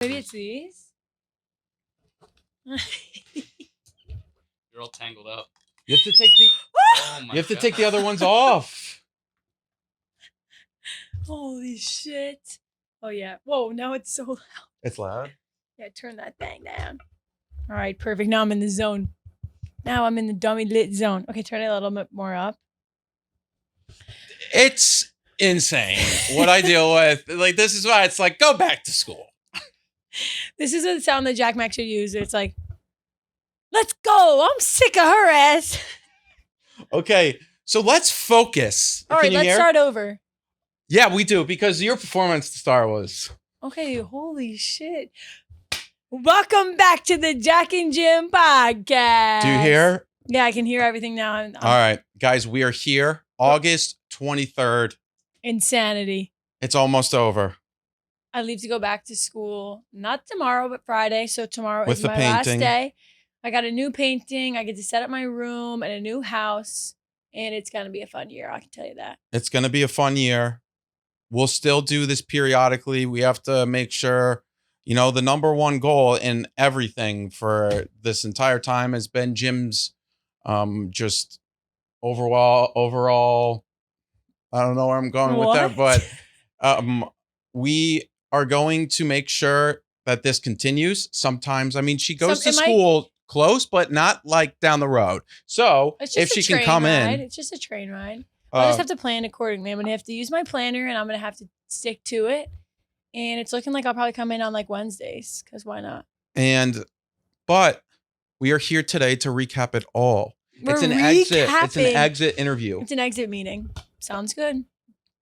Maybe it's these. You're all tangled up. You have to take the. Oh my You have to God. take the other ones off. Holy shit. Oh yeah. Whoa, now it's so loud. It's loud. Yeah, turn that thing down. All right, perfect. Now I'm in the zone. Now I'm in the dummy lit zone. Okay, turn it a little bit more up. It's insane what I deal with. Like, this is why it's like, go back to school. This is the sound that Jack Mac should use. It's like, let's go. I'm sick of her ass. Okay, so let's focus. All right, Can you let's hear? start over. Yeah, we do, because your performance to star was. Okay, holy shit. Welcome back to the Jack and Jim podcast. Do you hear? Yeah, I can hear everything now. All right, guys, we are here. August 23rd. Insanity. It's almost over. I leave to go back to school, not tomorrow, but Friday. So tomorrow With is the my painting. last day. I got a new painting. I get to set up my room and a new house. And it's going to be a fun year. I can tell you that. It's going to be a fun year. We'll still do this periodically. We have to make sure, the number one goal in everything for this entire time has been Jim's just overall, I don't know where I'm going with that, but we are going to make sure that this continues. Sometimes, she goes to school close, but not like down the road. So if she can come in. It's just a train ride. I just have to plan accordingly. I'm going to have to use my planner and I'm going to have to stick to it. And it's looking like I'll probably come in on like Wednesdays because why not? But we are here today to recap it all. It's an exit interview. It's an exit meeting. Sounds good.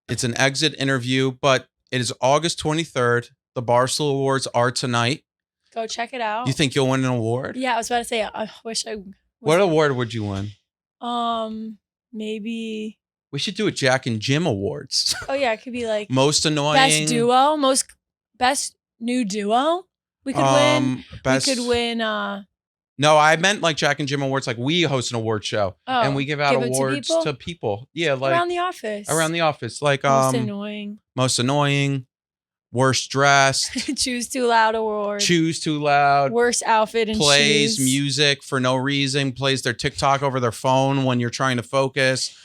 It's an exit interview, but it is August 23rd. The Barstool Awards are tonight. Go check it out. You think you'll win an award? Yeah, I was about to say, I wish I was. What award would you win? Maybe. We should do a Jack and Jim Awards. Oh yeah, it could be like most annoying. Best duo, best new duo. We could win. We could win. No, I meant like Jack and Jim Awards. Like we host an award show and we give out awards to people. Yeah, like around the office. Like most annoying. Worst dressed. Choose too loud award. Choose too loud. Worst outfit and plays shoes. Music for no reason. Plays their TikTok over their phone when you're trying to focus.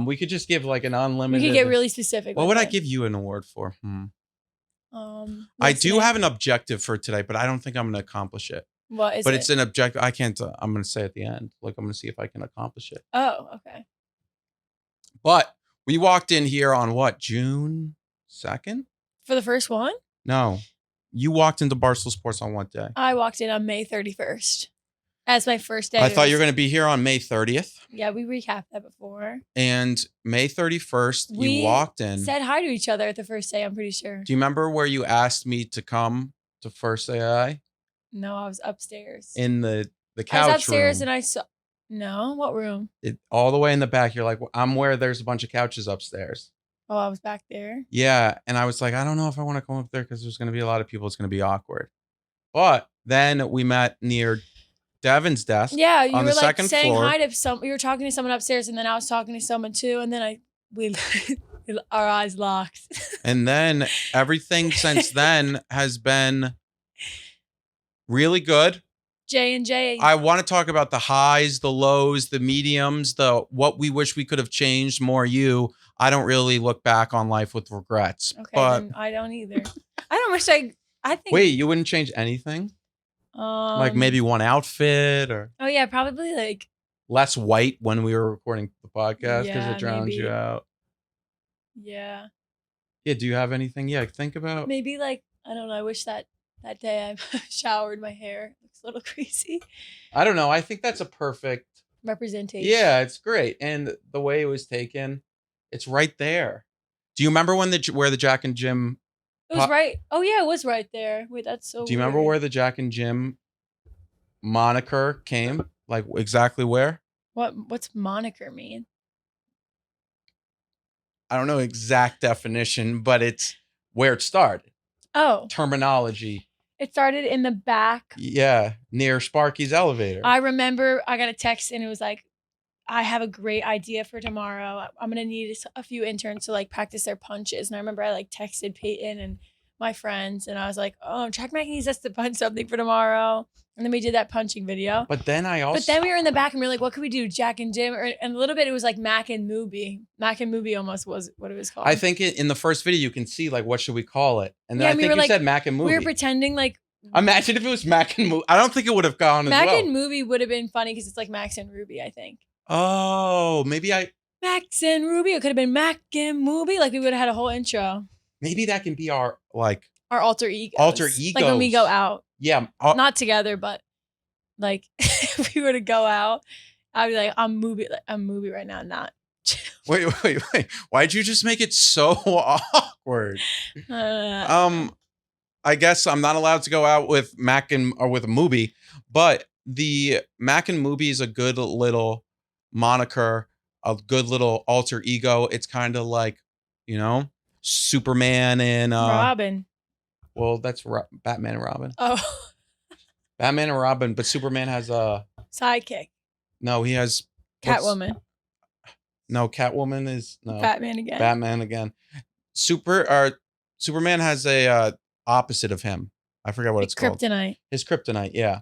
We could just give like an unlimited. We could get really specific. What would I give you an award for? I do have an objective for today, but I don't think I'm going to accomplish it. What is it? But it's an objective. I can't. I'm going to say at the end. Like I'm going to see if I can accomplish it. Oh, okay. But we walked in here on what, June 2nd? For the first one? No. You walked into Barstool Sports on what day? I walked in on May 31st. As my first day. I thought you were going to be here on May 30th. Yeah, we recapped that before. And May 31st, you walked in. Said hi to each other at the first day, I'm pretty sure. Do you remember where you asked me to come to first AI? No, I was upstairs. In the couch room. I was upstairs and I saw... No, what room? All the way in the back. You're like, I'm where there's a bunch of couches upstairs. Oh, I was back there? Yeah. And I was like, I don't know if I want to come up there because there's going to be a lot of people. It's going to be awkward. But then we met near Devin's desk. Yeah, you on were the like second saying floor. hi to some. You were talking to someone upstairs, and then I was talking to someone too, and then our eyes locked. And then everything since then has been really good. J&J. I want to talk about the highs, the lows, the mediums, the what we wish we could have changed, more you. I don't really look back on life with regrets. Okay, but then I don't either. I don't wish I think. Wait, you wouldn't change anything? Like maybe one outfit or. Oh yeah, probably like. Less white when we were recording the podcast because it drowns you out. Yeah. Yeah. Do you have anything? Yeah. Think about. Maybe like, I don't know. I wish that day I showered, my hair looks a little crazy. I don't know. I think that's a perfect representation. Yeah, it's great. And the way it was taken, it's right there. Do you remember when where the Jack and Jim? It was right. Oh yeah, it was right there. Wait, that's so. Do you remember where the Jack and Jim moniker came? Like exactly where? What's moniker mean? I don't know exact definition, but it's where it started. Oh. Terminology. It started in the back. Yeah, near Sparky's elevator. I remember I got a text and it was like, I have a great idea for tomorrow. I'm going to need a few interns to like practice their punches. And I remember I like texted Peyton and my friends, and I was like, oh, Track Mac needs us to punch something for tomorrow. And then we did that punching video. But then we were in the back and we were like, what could we do? Jack and Jim? And a little bit, it was like Mac and Movie. Mac and Movie almost was what it was called. I think in the first video, you can see like, what should we call it? And then I think you said Mac and Movie. We were pretending like. Imagine if it was Mac and Movie. I don't think it would have gone as well. Mac and Movie would have been funny because it's like Max and Ruby, I think. Oh, maybe Max and Ruby. It could have been Mac and Movie. Like we would have had a whole intro. Maybe that can be our alter egos. Alter egos. Like when we go out. Yeah. Not together, but like if we were to go out, I'd be like, I'm movie right now, not. Wait. Why'd you just make it so awkward? I guess I'm not allowed to go out with with a movie, but the Mac and Movie is a good little moniker, a good little alter ego. It's kind of like, Superman and Robin. Well, that's Batman and Robin. Oh. Batman and Robin, but Superman has a sidekick. No, he has Catwoman. No, Catwoman is Batman again. Batman again. Superman has a opposite of him. I forgot what it's called. Kryptonite. His kryptonite, yeah.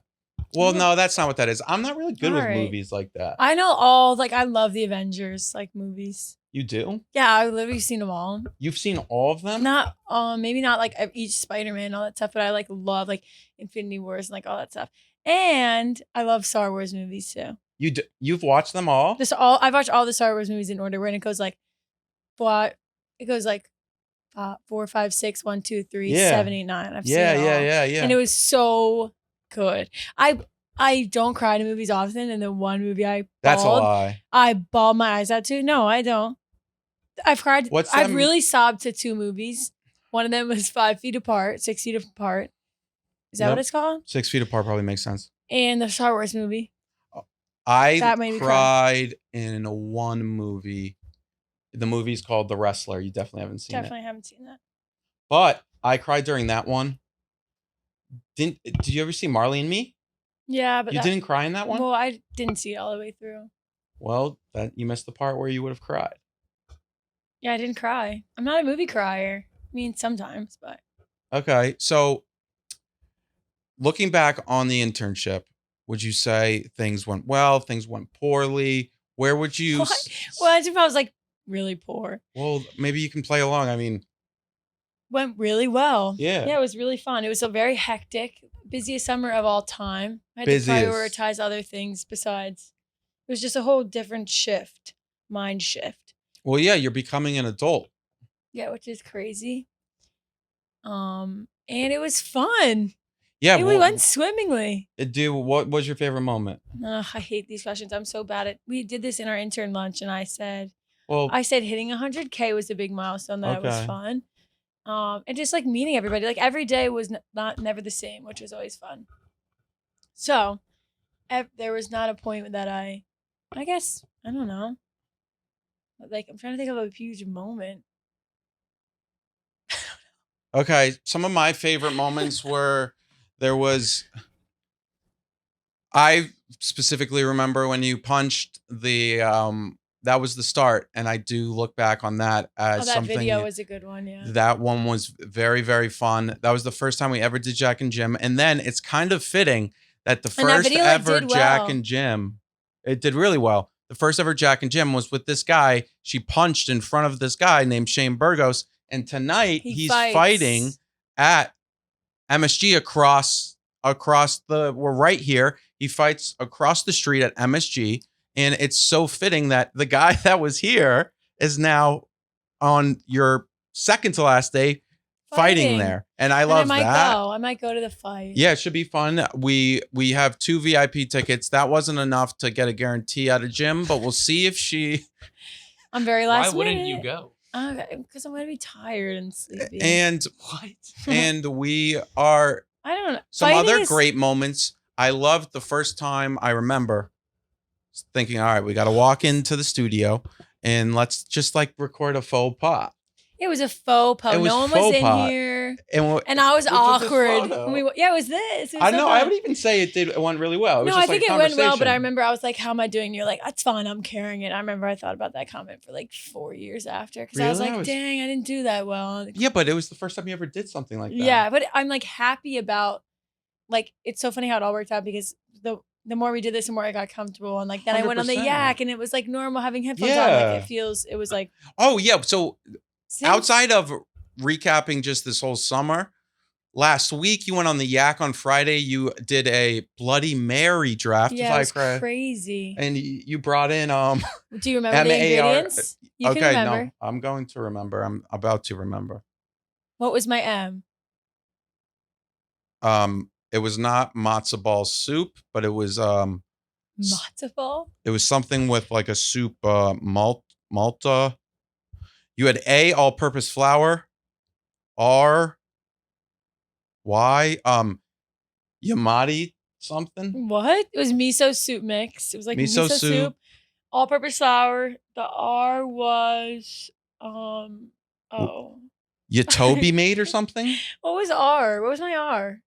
Well, no, that's not what that is. I'm not really good with movies like that. I know I love the Avengers movies. You do? Yeah, I've literally seen them all. You've seen all of them? Not maybe not like each Spider-Man and all that stuff, but I love Infinity Wars and all that stuff. And I love Star Wars movies too. You've watched them all? I've watched all the Star Wars movies in order, where it goes 4, 5, 6, 1, 2, 3, 7, 8, 9. I've seen it all. Yeah. And it was so good. I don't cry to movies often, and the one movie That's a lie. I bawled my eyes out to. No, I don't. I've cried. I've really sobbed to 2 movies. One of them was 5 feet apart, 6 feet apart. Is that what it's called? 6 feet apart probably makes sense. And the Star Wars movie. I cried in one movie. The movie's called The Wrestler. You definitely haven't seen it. Definitely haven't seen that. But I cried during that one. Did you ever see Marley and Me? Yeah, but you didn't cry in that one? Well, I didn't see it all the way through. Well, you missed the part where you would have cried. Yeah, I didn't cry. I'm not a movie crier. I mean, sometimes, but. Okay, so looking back on the internship, would you say things went well, things went poorly? Where would you? Well, I was really poor. Well, maybe you can play along. I mean, went really well. Yeah, it was really fun. It was a very hectic, busiest summer of all time. I had to prioritize other things besides. It was just a whole different mind shift. Well, yeah, you're becoming an adult. Yeah, which is crazy. And it was fun. Yeah, we went swimmingly. What was your favorite moment? I hate these questions. I'm so bad at. We did this in our intern lunch, and I said hitting 100K was a big milestone. That was fun. And just meeting everybody. Every day was never the same, which was always fun. So, there was not a point that I guess I don't know. I'm trying to think of a huge moment. Okay, some of my favorite moments were. I specifically remember when you punched that was the start. And I do look back on that as something. That video was a good one, yeah. That one was very, very fun. That was the first time we ever did Jack and Jim. And then it's kind of fitting that the first ever Jack and Jim, it did really well. The first ever Jack and Jim was with this guy. She punched in front of this guy named Shane Burgos. And tonight he's fighting at MSG we're right here. He fights across the street at MSG. And it's so fitting that the guy that was here is now on your second to last day fighting there. And I love that. I might go to the fight. Yeah, it should be fun. We have 2 VIP tickets. That wasn't enough to get a guarantee out of Jim, but we'll see if she. I'm very last minute. Why wouldn't you go? Because I'm going to be tired and sleepy. And what? And we are. I don't know. Some other great moments. I loved the first time I remember thinking, all right, we got to walk into the studio and let's just record a faux pas. It was a faux pas. No one was in here. dinner. And I was awkward. It was this. It was I know. I would even say it went really well. It was just I think it went well, but I remember I was like, how am I doing? And you're like, that's fine. I'm carrying it. I remember I thought about that comment for like 4 years after. Because I was like, dang, I didn't do that well. Yeah, but it was the first time you ever did something like that. Yeah, but I'm like happy about, like, it's so funny how it all worked out because the more we did this, the more I got comfortable. And like, then 100%. I went on the yak and it was like normal having headphones on. Like it was like. Oh, yeah. So outside of recapping just this whole summer, last week you went on the yak on Friday. You did a Bloody Mary draft. Yeah, it was crazy. And you brought in Do you remember the ingredients? You okay, can remember. No, I'm going to remember. I'm about to remember. What was my M? It was not matzo ball soup, but it was matzo ball. It was something with like a soup, Malta. You had A, all-purpose flour, R, Y, Yamati something. What? It was miso soup mix. It was like miso soup, all-purpose flour. The R was Yatobi made or something. What was R? What was my R?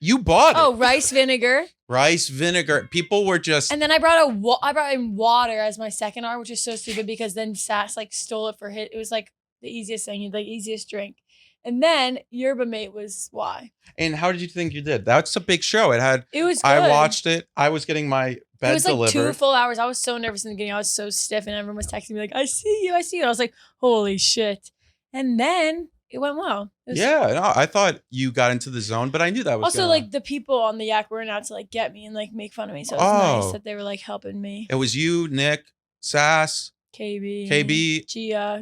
You bought it. Oh, rice vinegar. Rice vinegar. People were just. And then I brought in water as my second R, which is so stupid because then Sass like stole it for it was like the easiest thing, like easiest drink. And then Yerba Mate was Y. And how did you think you did? That's a big show. It was good. I watched it. I was getting my bed delivered. It was like delivered. 2 full hours. I was so nervous in the beginning. I was so stiff and everyone was texting me like, I see you. And I was like, holy shit. And then it went well. I thought you got into the zone, but I knew that was also like the people on the yak weren't out to like get me and like make fun of me. So it was nice that they were like helping me. It was you, Nick, Sass, KB, Gia,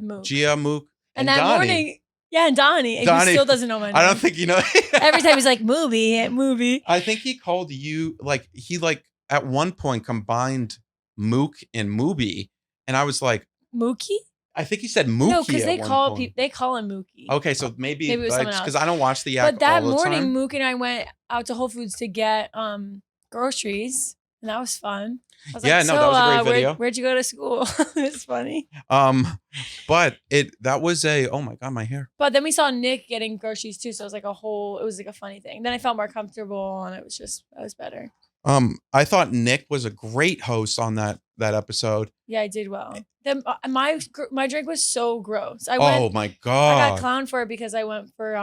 Mook, and that Donnie. Morning, and Donnie. And he still doesn't know my name. I don't think you know. Every time he's like movie. I think he called you he at one point combined Mook and Mooby, and I was like Mookie. I think he said Mookie. No, because they call him Mookie. Okay, so maybe it was someone else. Because I don't watch the yak. But that morning, Mook and I went out to Whole Foods to get groceries, and that was fun. I was that was a great video. Where'd you go to school? It's funny. But that was oh my god, my hair. But then we saw Nick getting groceries too, so it was like a funny thing. Then I felt more comfortable, and that was better. I thought Nick was a great host on that episode. Yeah, I did well. Then my drink was so gross. Oh my god! I got clowned for it because I went for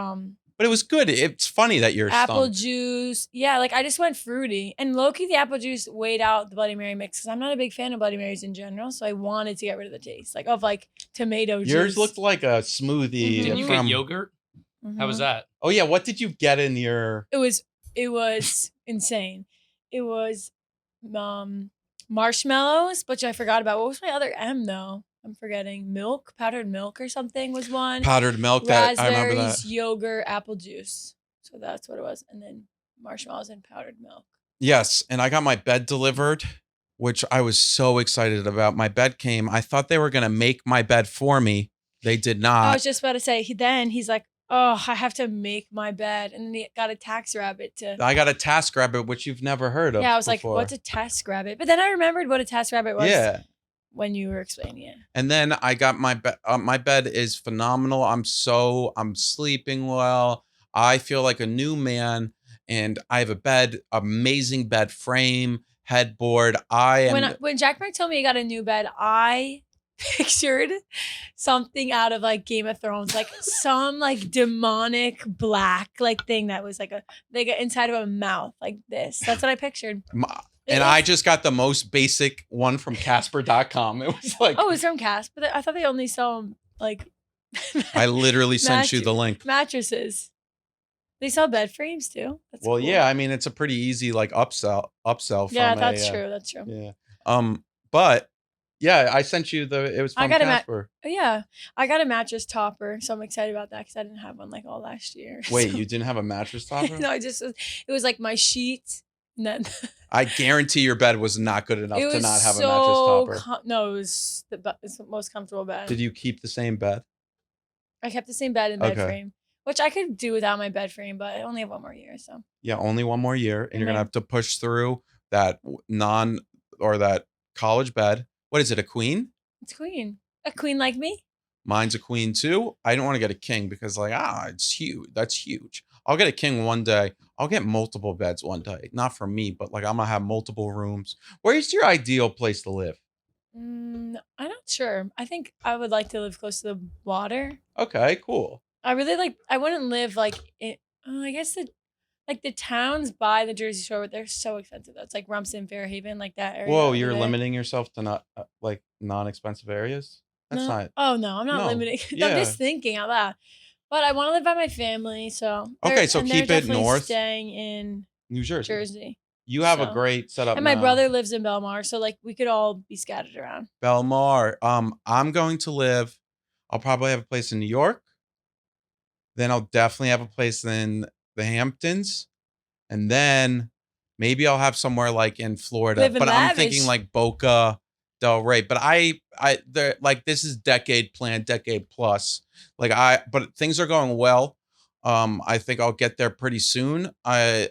But it was good. It's funny that you're apple stumped. Juice. Yeah, like I just went fruity. And low-key, the apple juice weighed out the Bloody Mary mix because I'm not a big fan of Bloody Marys in general. So I wanted to get rid of the taste, of tomato juice. Yours looked like a smoothie. Did you get yogurt? Mm-hmm. How was that? Oh yeah, what did you get in your? It was insane. It was marshmallows, which I forgot about. What was my other M though? I'm forgetting. Milk, powdered milk or something was one. Powdered milk. Raspberries, I remember that. Yogurt, apple juice. So that's what it was. And then marshmallows and powdered milk. Yes. And I got my bed delivered, which I was so excited about. My bed came. I thought they were going to make my bed for me. They did not. I was just about to say, he's like, oh, I have to make my bed. And then he got a TaskRabbit I got a TaskRabbit, which you've never heard of. Yeah, I was before. like, what's a TaskRabbit? But then I remembered what a TaskRabbit was. Yeah. When you were explaining it. And then I got my bed. My bed is phenomenal. I'm sleeping well. I feel like a new man, and I have amazing bed frame, headboard. When Jack Mike told me he got a new bed, I pictured something out of like Game of Thrones, like some like demonic black thing that was like inside of a mouth like this. That's what I pictured. And I just got the most basic one from Casper.com. It was like... Oh, it's from Casper? I thought they only sell like... I literally sent you the link. Mattresses. They sell bed frames too. That's cool. Yeah, I mean, it's a pretty easy like upsell Yeah, that's true. That's true. Yeah. But yeah, I sent you it was from Casper. Yeah. I got a mattress topper, so I'm excited about that because I didn't have one like all last year. Wait, you didn't have a mattress topper? No, it was like my sheet. I guarantee your bed was not good enough to not have a mattress topper. No, it was it's the most comfortable bed. Did you keep the same bed? I kept the same bed and bed frame, which I could do without my bed frame, but I only have one more year. So yeah, only one more year, and you're gonna have to push through that that college bed. What is it? A queen? It's queen. A queen like me. Mine's a queen too. I don't want to get a king because it's huge. That's huge. I'll get a king one day. I'll get multiple beds one day. Not for me, but like I'm gonna have multiple rooms. Where's your ideal place to live? I'm not sure. I think I would like to live close to the water. Okay, cool. I wouldn't live like I guess the towns by the Jersey Shore, but they're so expensive. That's like Rumson, Fairhaven, like that area. Whoa, you're limiting yourself to not like non-expensive areas? That's not. Oh no, I'm not limiting. Yeah. I'm just thinking out loud. But I want to live by my family, so okay. So keep it north. Staying in New Jersey. You have a great setup. And my brother lives in Belmar, so like we could all be scattered around. Belmar. I'm going to live. I'll probably have a place in New York. Then I'll definitely have a place in the Hamptons, and then maybe I'll have somewhere like in Florida. But I'm thinking like Boca Del Rey. But they're like this is decade plus. But things are going well. I think I'll get there pretty soon. I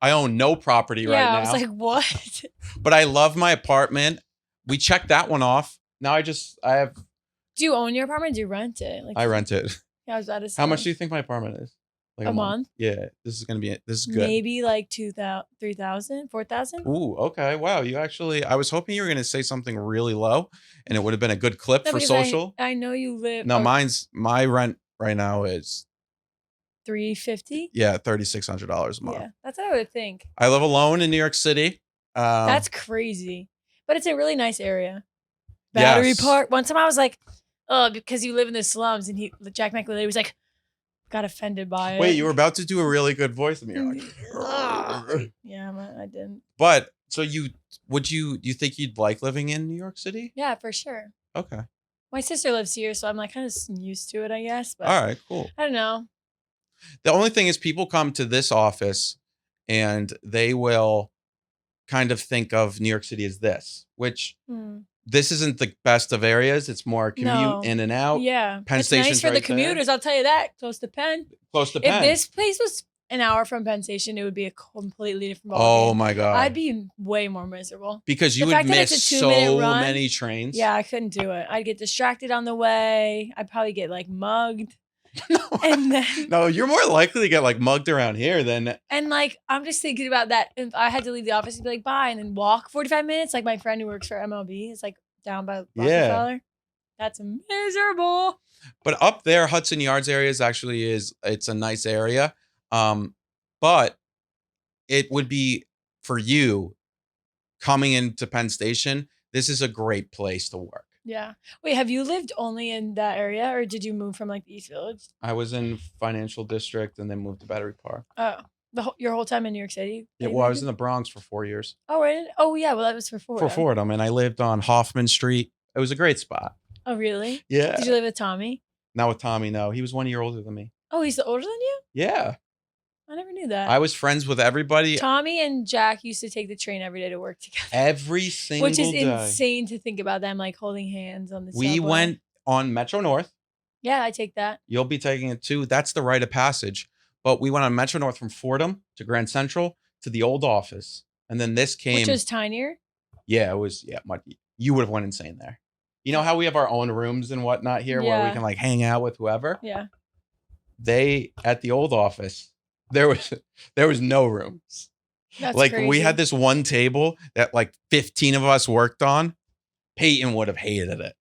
own no property right now. I was like, what? But I love my apartment. We checked that one off. Now I have. Do you own your apartment? Or do you rent it? I rent it. Yeah, I was about to say. How much do you think my apartment is? Like a month? Yeah, this is good. Maybe like 2,000, 3,000, 4,000. Ooh, okay. Wow, I was hoping you were going to say something really low, and it would have been a good clip for social. I know you live. No, my rent right now is $350. Yeah, $3,600 a month. Yeah, that's what I would think. I live alone in New York City. That's crazy, but it's a really nice area. Battery Park. One time I was like, oh, because you live in the slums, and Jack McLeod was like, got offended by it. Wait, you were about to do a really good voice, and you're like, yeah, I didn't. But so you think you'd like living in New York City? Yeah, for sure. Okay. My sister lives here, so I'm like kind of used to it, I guess. But all right, cool. I don't know. The only thing is, people come to this office, and they will kind of think of New York City as this, which. This isn't the best of areas. It's more commute in and out. Yeah. Penn Station's nice for the commuters, there. I'll tell you that. Close to Penn. Close to Penn. If this place was an hour from Penn Station, it would be a completely different ballgame. Oh my God. I'd be way more miserable. Because you would miss so many trains. Yeah, I couldn't do it. I'd get distracted on the way. I'd probably get like mugged. No, you're more likely to get like mugged around here than. And like, I'm just thinking about that. If I had to leave the office and be like, bye, and then walk 45 minutes, like my friend who works for MLB is like down by Rockefeller. Yeah. That's miserable. But up there, Hudson Yards area it's a nice area. But it would be for you coming into Penn Station. This is a great place to work. Yeah. Wait, have you lived only in that area, or did you move from like the East Village? I was in Financial District and then moved to Battery Park. Oh, your whole time in New York City? Yeah, well, I was in the Bronx for 4 years. Oh, right. Oh, yeah. Well, that was for Fordham. For Fordham, and I lived on Hoffman Street. It was a great spot. Oh, really? Yeah. Did you live with Tommy? Not with Tommy, no. He was 1 year older than me. Oh, he's older than you? Yeah. I never knew that. I was friends with everybody. Tommy and Jack used to take the train every day to work together. Every single day. Which is insane to think about them like holding hands on the subway. We went on Metro North. Yeah, I take that. You'll be taking it too. That's the rite of passage. But we went on Metro North from Fordham to Grand Central to the old office. And then this came. Which was tinier? Yeah, it was. Yeah, you would have went insane there. You know how we have our own rooms and whatnot here where we can like hang out with whoever? Yeah. At the old office, there was no rooms. That's like crazy. We had this one table that like 15 of us worked on. Peyton would have hated it.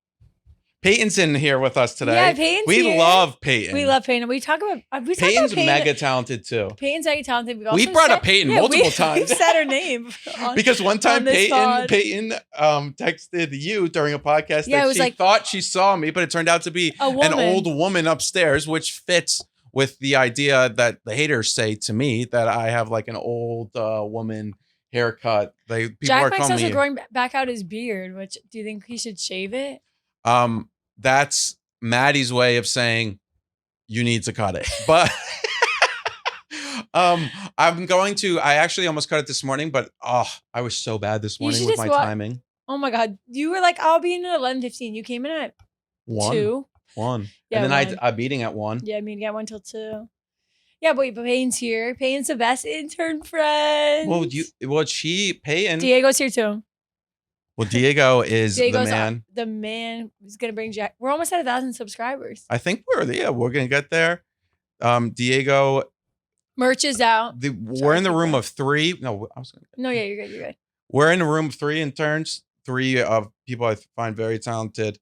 Peyton's in here with us today. Yeah, Peyton's We here. love Peyton. We love Peyton. We talk about Peyton's mega talented too. Peyton's mega talented. We brought up Peyton multiple times. We've said her name. Because one time Peyton texted you during a podcast that she thought she saw me, but it turned out to be an old woman upstairs, which fits with the idea that the haters say to me that I have like an old woman haircut. Jack Mike's also growing back out his beard, which do you think he should shave it? That's Maddie's way of saying you need to cut it. But I actually almost cut it this morning, but I was so bad this morning with my timing. Oh my God. You were like, I'll be in at 11:15. You came in at 2. 1. Yeah, and then I'm meeting at 1. Yeah, meeting at 1 till 2. Yeah, but Payne's here. Payne's the best intern friend. Payne. Diego's here too. Well, Diego is Diego's the man. The man who's gonna bring Jack. We're almost at 1,000 subscribers. I think we're gonna get there. Diego. Merch is out. We're in the room of 3. No, No, yeah, you're good. You're good. We're in a room of 3 interns, 3 of people I find very talented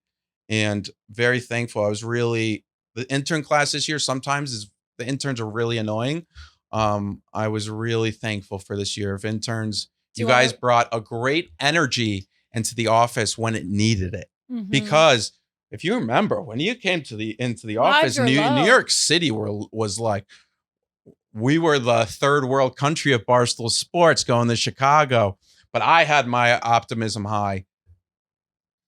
and very thankful. The intern class this year sometimes the interns are really annoying. I was really thankful for this year of interns. You guys brought a great energy into the office when it needed it. Mm-hmm. Because if you remember, when you came into the office, New York City was like, we were the third world country of Barstool Sports going to Chicago. But I had my optimism high.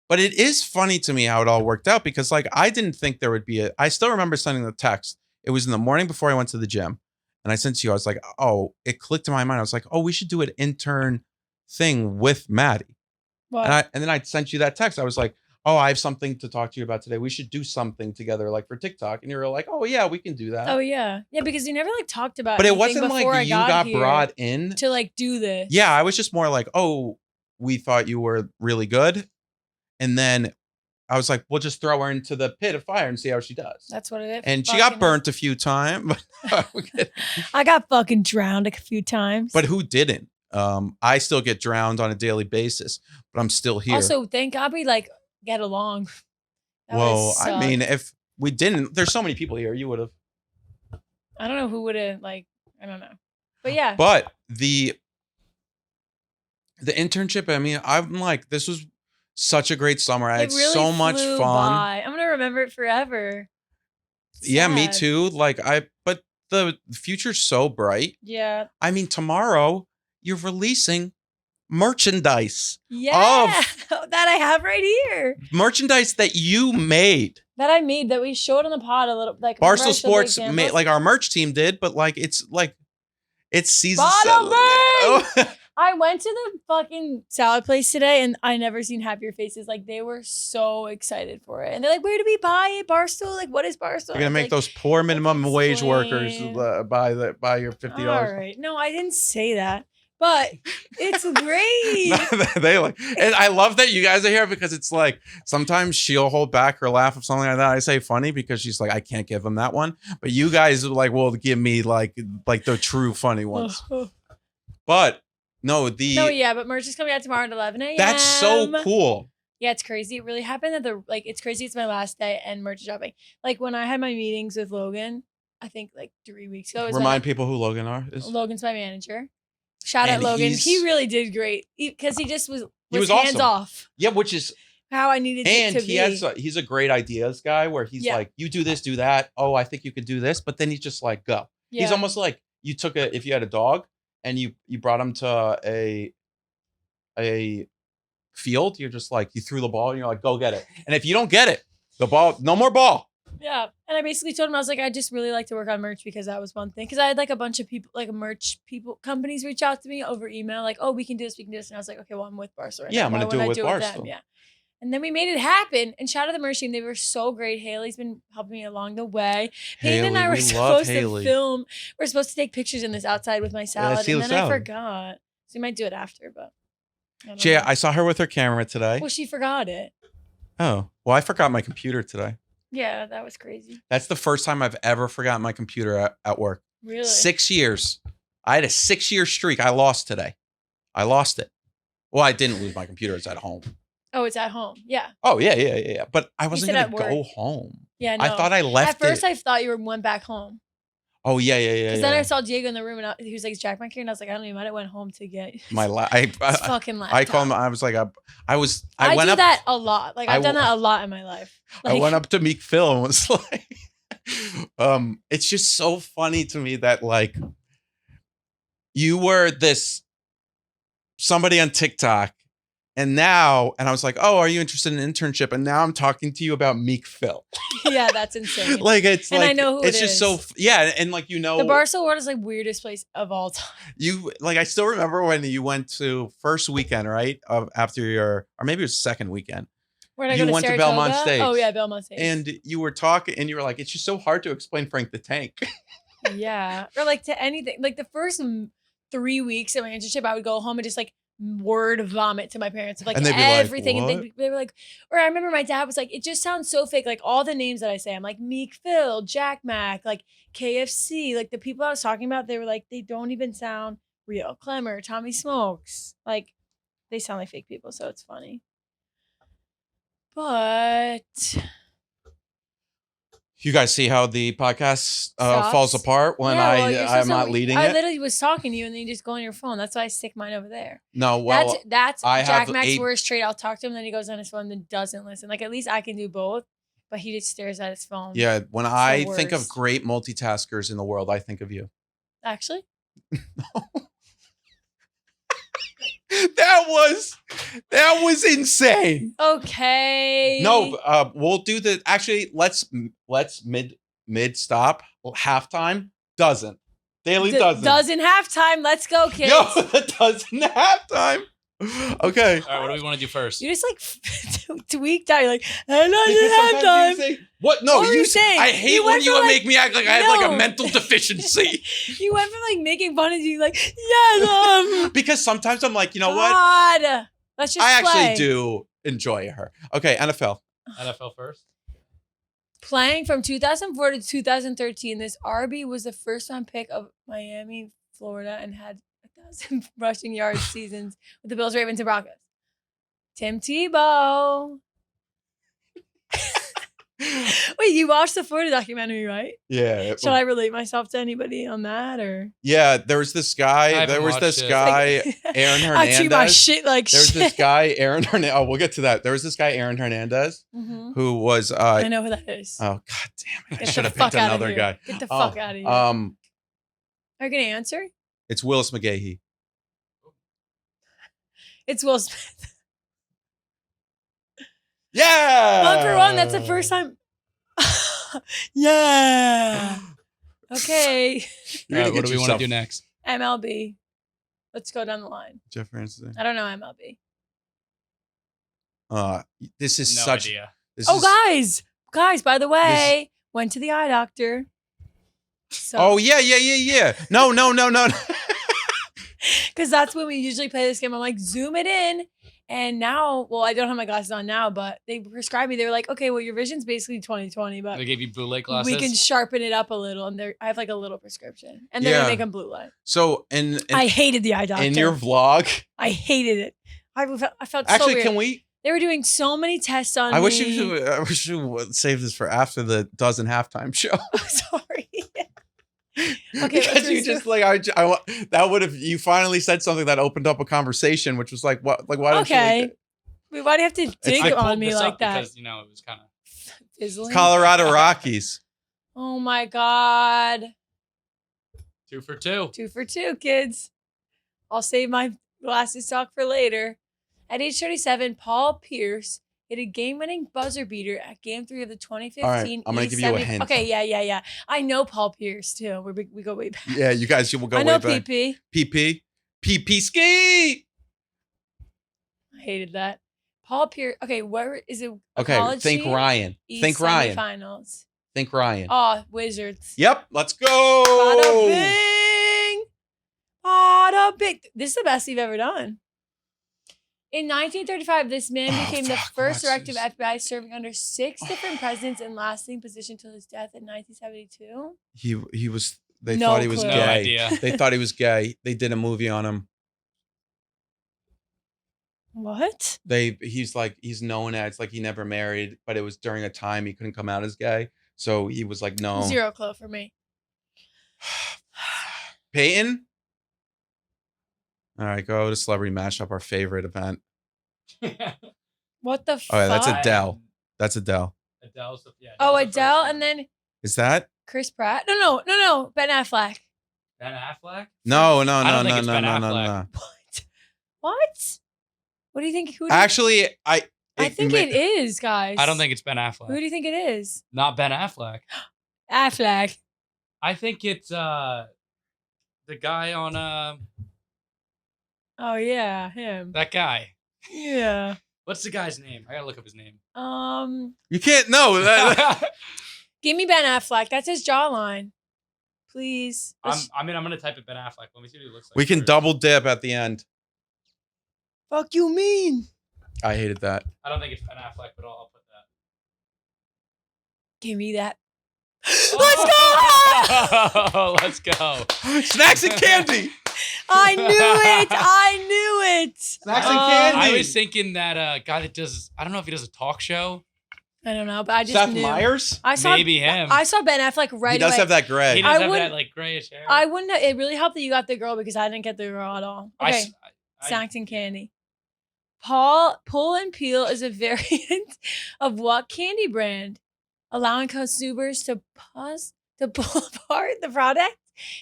But it is funny to me how it all worked out because like I didn't think there would be I still remember sending the text. It was in the morning before I went to the gym. And I sent to you, I was like, oh, it clicked in my mind. I was like, oh, we should do an intern thing with Maddie. What? And then I sent you that text. I was like, oh, I have something to talk to you about today. We should do something together, like for TikTok. And you were like, oh yeah, we can do that. Oh yeah. Yeah, because you never like talked about it. But it wasn't like you got brought in to like do this. Yeah, I was just more like, oh, we thought you were really good. And then I was like, we'll just throw her into the pit of fire and see how she does. That's what it is. And she got burnt a few times. I got fucking drowned a few times. But who didn't? I still get drowned on a daily basis, but I'm still here. Also, thank God we like get along. Well, I mean, if we didn't, there's so many people here, you would have. I don't know who would have, like, I don't know. But yeah. But the internship, I mean, I'm like, this was such a great summer. I had really so much fun. By. I'm gonna remember it forever. Yeah, me too. Like but the future's so bright. Yeah. I mean, tomorrow you're releasing merchandise. Yeah, that I have right here. Merchandise that you made. That I made, that we showed on the pod a little, like Barstool Sports made, like our merch team did, but like it's season. I went to the fucking salad place today and I never seen happier faces. Like they were so excited for it. And they're like, where do we buy it? Barstool? Like, what is Barstool? You're gonna make those poor minimum wage workers buy your $50. All right. No, I didn't say that. But it's great. They like, and I love that you guys are here because it's like sometimes she'll hold back her laugh of something like that. I say funny because she's like, I can't give them that one. But you guys like will give me like the true funny ones. But but merch is coming out tomorrow at 11 a.m. That's so cool. Yeah, it's crazy. It really happened it's crazy. It's my last day and merch is dropping. Like when I had my meetings with Logan, I think like 3 weeks ago. Remind people who Logan Logan's my manager. Shout out Logan. He really did great because he just was hands awesome. Off. Yeah, which is how I needed it to be. And he's a great ideas guy where he's like, you do this, do that. Oh, I think you could do this. But then he's just like, go. Yeah. He's almost like you took if you had a dog and you brought him to a field, you're just like, you threw the ball and you're like, go get it. And if you don't get it, the ball, no more ball. Yeah. And I basically told him, I was like, I just really like to work on merch because that was one thing. Because I had like a bunch of people, like companies reach out to me over email, like, oh, we can do this. And I was like, okay, well, I'm with Barstool right now. I'm going to do it with Barstool. Yeah. And then we made it happen. And shout out to the merch team. They were so great. Haley's been helping me along the way. Peyton and I were supposed to film. We're supposed to take pictures in this outside with my salad. And then I forgot. So we might do it after, but. I saw her with her camera today. Well, she forgot it. Oh, well, I forgot my computer today. Yeah, that was crazy. That's the first time I've ever forgotten my computer at work. Really? 6 years. I had a 6-year streak. I lost today. I lost it. Well, I didn't lose my computer. It's at home. Oh, it's at home. Yeah. Oh, yeah. But I wasn't going to go home. Yeah, no. I thought I left it. At first, I thought you went back home. Oh, yeah. Because then I saw Diego in the room and he was like, is Jack back here? And I was like, I don't even know. I went home to get my fucking laptop. I called him. I was like, I do that a lot. Like I've done that a lot in my life. Like, I went up to Meek Phil and was like, it's just so funny to me that like you were somebody on TikTok. And I was like, oh, are you interested in an internship? And now I'm talking to you about Meek Phil. Yeah, that's insane. Like, it's and like, I know who it's just so, and like, the Barstool world is like weirdest place of all time. I still remember when you went to first weekend, right? Or maybe it was second weekend. Where did I go went to Belmont State. Oh, yeah, Belmont State. And you were talking and you were like, it's just so hard to explain Frank the Tank. Yeah. Or like to anything. Like the first 3 weeks of my internship, I would go home and just like word vomit to my parents of like And they'd be everything. like, And they were like, or I remember my dad was like, it just sounds so fake. Like all the names that I say, I'm like Meek Phil, Jack Mac, like KFC, like the people I was talking about, they were like, they don't even sound real. Clemmer, Tommy Smokes, like they sound like fake people. So it's funny. But you guys see how the podcast falls apart when I'm not leading it? I literally was talking to you and then you just go on your phone. That's why I stick mine over there. No, well, that's Jack Mac's worst trait. I'll talk to him, then he goes on his phone and doesn't listen. Like at least I can do both, but he just stares at his phone. Yeah, when I think of great multitaskers in the world, I think of you. Actually? That was insane. Okay. No, we'll do the actually let's mid stop halftime daily dozen halftime. Let's go, kids. Yo, the dozen halftime. Okay. All right, what do we want to do first? You just like tweaked out. You're like, I know halftime. What? No, what were you saying? I hate when you make me act like I have like a mental deficiency. You went from like making fun of you, like, yes, because sometimes I'm like, you know what? Let's just I play. actually do enjoy her. Okay, NFL. NFL first. Playing from 2004 to 2013, this RB was the first round pick of Miami, Florida, and had 1,000 rushing yards seasons with the Bills, Ravens, and Broncos. Tim Tebow. Wait, you watched the Florida documentary, right? Yeah. Should I relate myself to anybody on that, or? Yeah, there was this guy. Aaron Hernandez. I treat my shit like There's shit. this guy, Aaron Hernandez. Oh, we'll get to that. There was this guy, Aaron Hernandez, who was. I know who that is. Oh, god damn it! I should have picked another guy. Get the fuck out of here. Are you gonna answer? It's Willis McGahee. It's Will Smith. Yeah. 1-for-1. That's the first time. Yeah. Okay. All right, what do we want to do next? MLB. Let's go down the line. Jeff Francis. I don't know MLB. This is no such. idea. Guys. By the way, went to the eye doctor. So. Oh yeah. No. Because that's when we usually play this game. I'm like, zoom it in. And now, well, I don't have my glasses on now, but they prescribed me. They were like, okay, well, your vision's basically 20/20, but they gave you blue light glasses. We can sharpen it up a little, and I have like a little prescription, and they're gonna make them blue light. So, I hated the eye doctor. In your vlog, I hated it. I felt actually so weird. Can we? They were doing so many tests on me. I wish you would save this for after the dozen halftime show. Sorry. Okay, because you just like I that would have you finally said something that opened up a conversation, which was like what like why don't you like why do you have to dig on me like that? Because it was kind of fizzling. Colorado Rockies. Oh my god. 2 for 2. 2 for 2, kids. I'll save my glasses talk for later. At age 37, Paul Pierce hit a game-winning buzzer beater at Game 3 of the 2015. All right, I'm gonna give you a hint. Okay, yeah. I know Paul Pierce too. We go way back. Yeah, you guys will go way back. I know PP ski. I hated that. Paul Pierce. Okay, where is it? Okay, think Ryan. Think Ryan. Finals. Think Ryan. Oh, Wizards. Yep, let's go. Bada bing. Bada bing. This is the best you've ever done. In 1935, this man became the first director of FBI, serving under 6 different presidents and lasting position till his death in 1972. He was. They thought he was gay. No idea. They thought he was gay. They did a movie on him. What? He's known as like he never married, but it was during a time he couldn't come out as gay, so he was like no. 0 clue for me. Peyton. All right, go to Celebrity Mashup, our favorite event. What the fuck? Oh, yeah, that's Adele. That's Adele. Adele's, yeah. Adele, and then is that Chris Pratt? No. Ben Affleck. Ben Affleck? No. What? What do you think? Actually, I think it is, guys. I don't think it's Ben Affleck. Who do you think it is? Not Ben Affleck. Affleck. I think it's the guy on Oh yeah, him. that guy. Yeah. What's the guy's name? I gotta look up his name. You can't know that. Give me Ben Affleck. That's his jawline. Please. I'm gonna type it Ben Affleck. Let me see what he looks like. We can first. double dip at the end. Fuck you mean? I hated that. I don't think it's Ben Affleck, but I'll put that. Give me that. Let's go. Snacks and candy. I knew it. Snacks and candy. I was thinking that guy that does, I don't know if he does a talk show. I don't know, but I just Seth knew. Myers? Maybe him. I saw Ben Affleck right away. He does have that gray. He does have that like grayish hair. I wouldn't have, it really helped that you got the girl because I didn't get the girl at all. Okay. Snacks and candy. Pull and peel is a variant of what candy brand? Allowing consumers to pull apart the product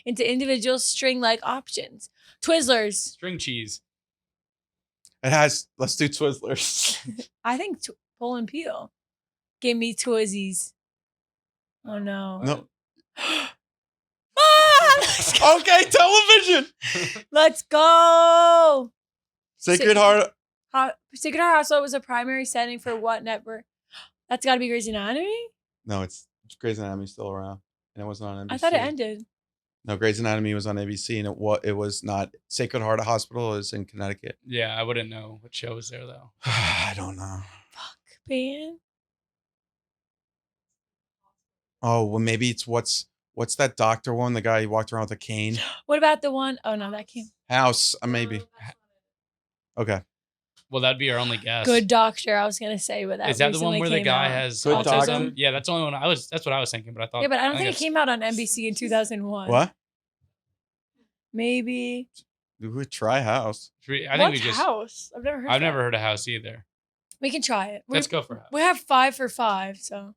into individual string-like options. Twizzlers. String cheese. Let's do Twizzlers. I think pull and peel. Give me Twizzies. Oh no. No. Okay, television. Let's go. Sacred Heart. Sacred Heart Hospital was a primary setting for what network? That's got to be Grey's Anatomy? No, it's Grey's Anatomy still around, and it wasn't on NBC. I thought it ended. No, Grey's Anatomy was on ABC, and it was not. Sacred Heart Hospital is in Connecticut. Yeah, I wouldn't know what show was there though. I don't know. Fuck, man. Oh, well, maybe it's what's that doctor one? The guy who walked around with a cane. What about the one? Oh no, that came. House, maybe. Okay. Well, that'd be our only guess. Good Doctor, I was gonna say, but that is that the one where the guy out. has Good autism? Doctor? Yeah, that's the only one. That's what I was thinking, but I thought. Yeah, but I don't think it came out on NBC in 2001. What? Maybe. We would try House. I think we just. House? I've never heard. I've never heard of House either. We can try it. Let's go for House. We have 5 for 5, so.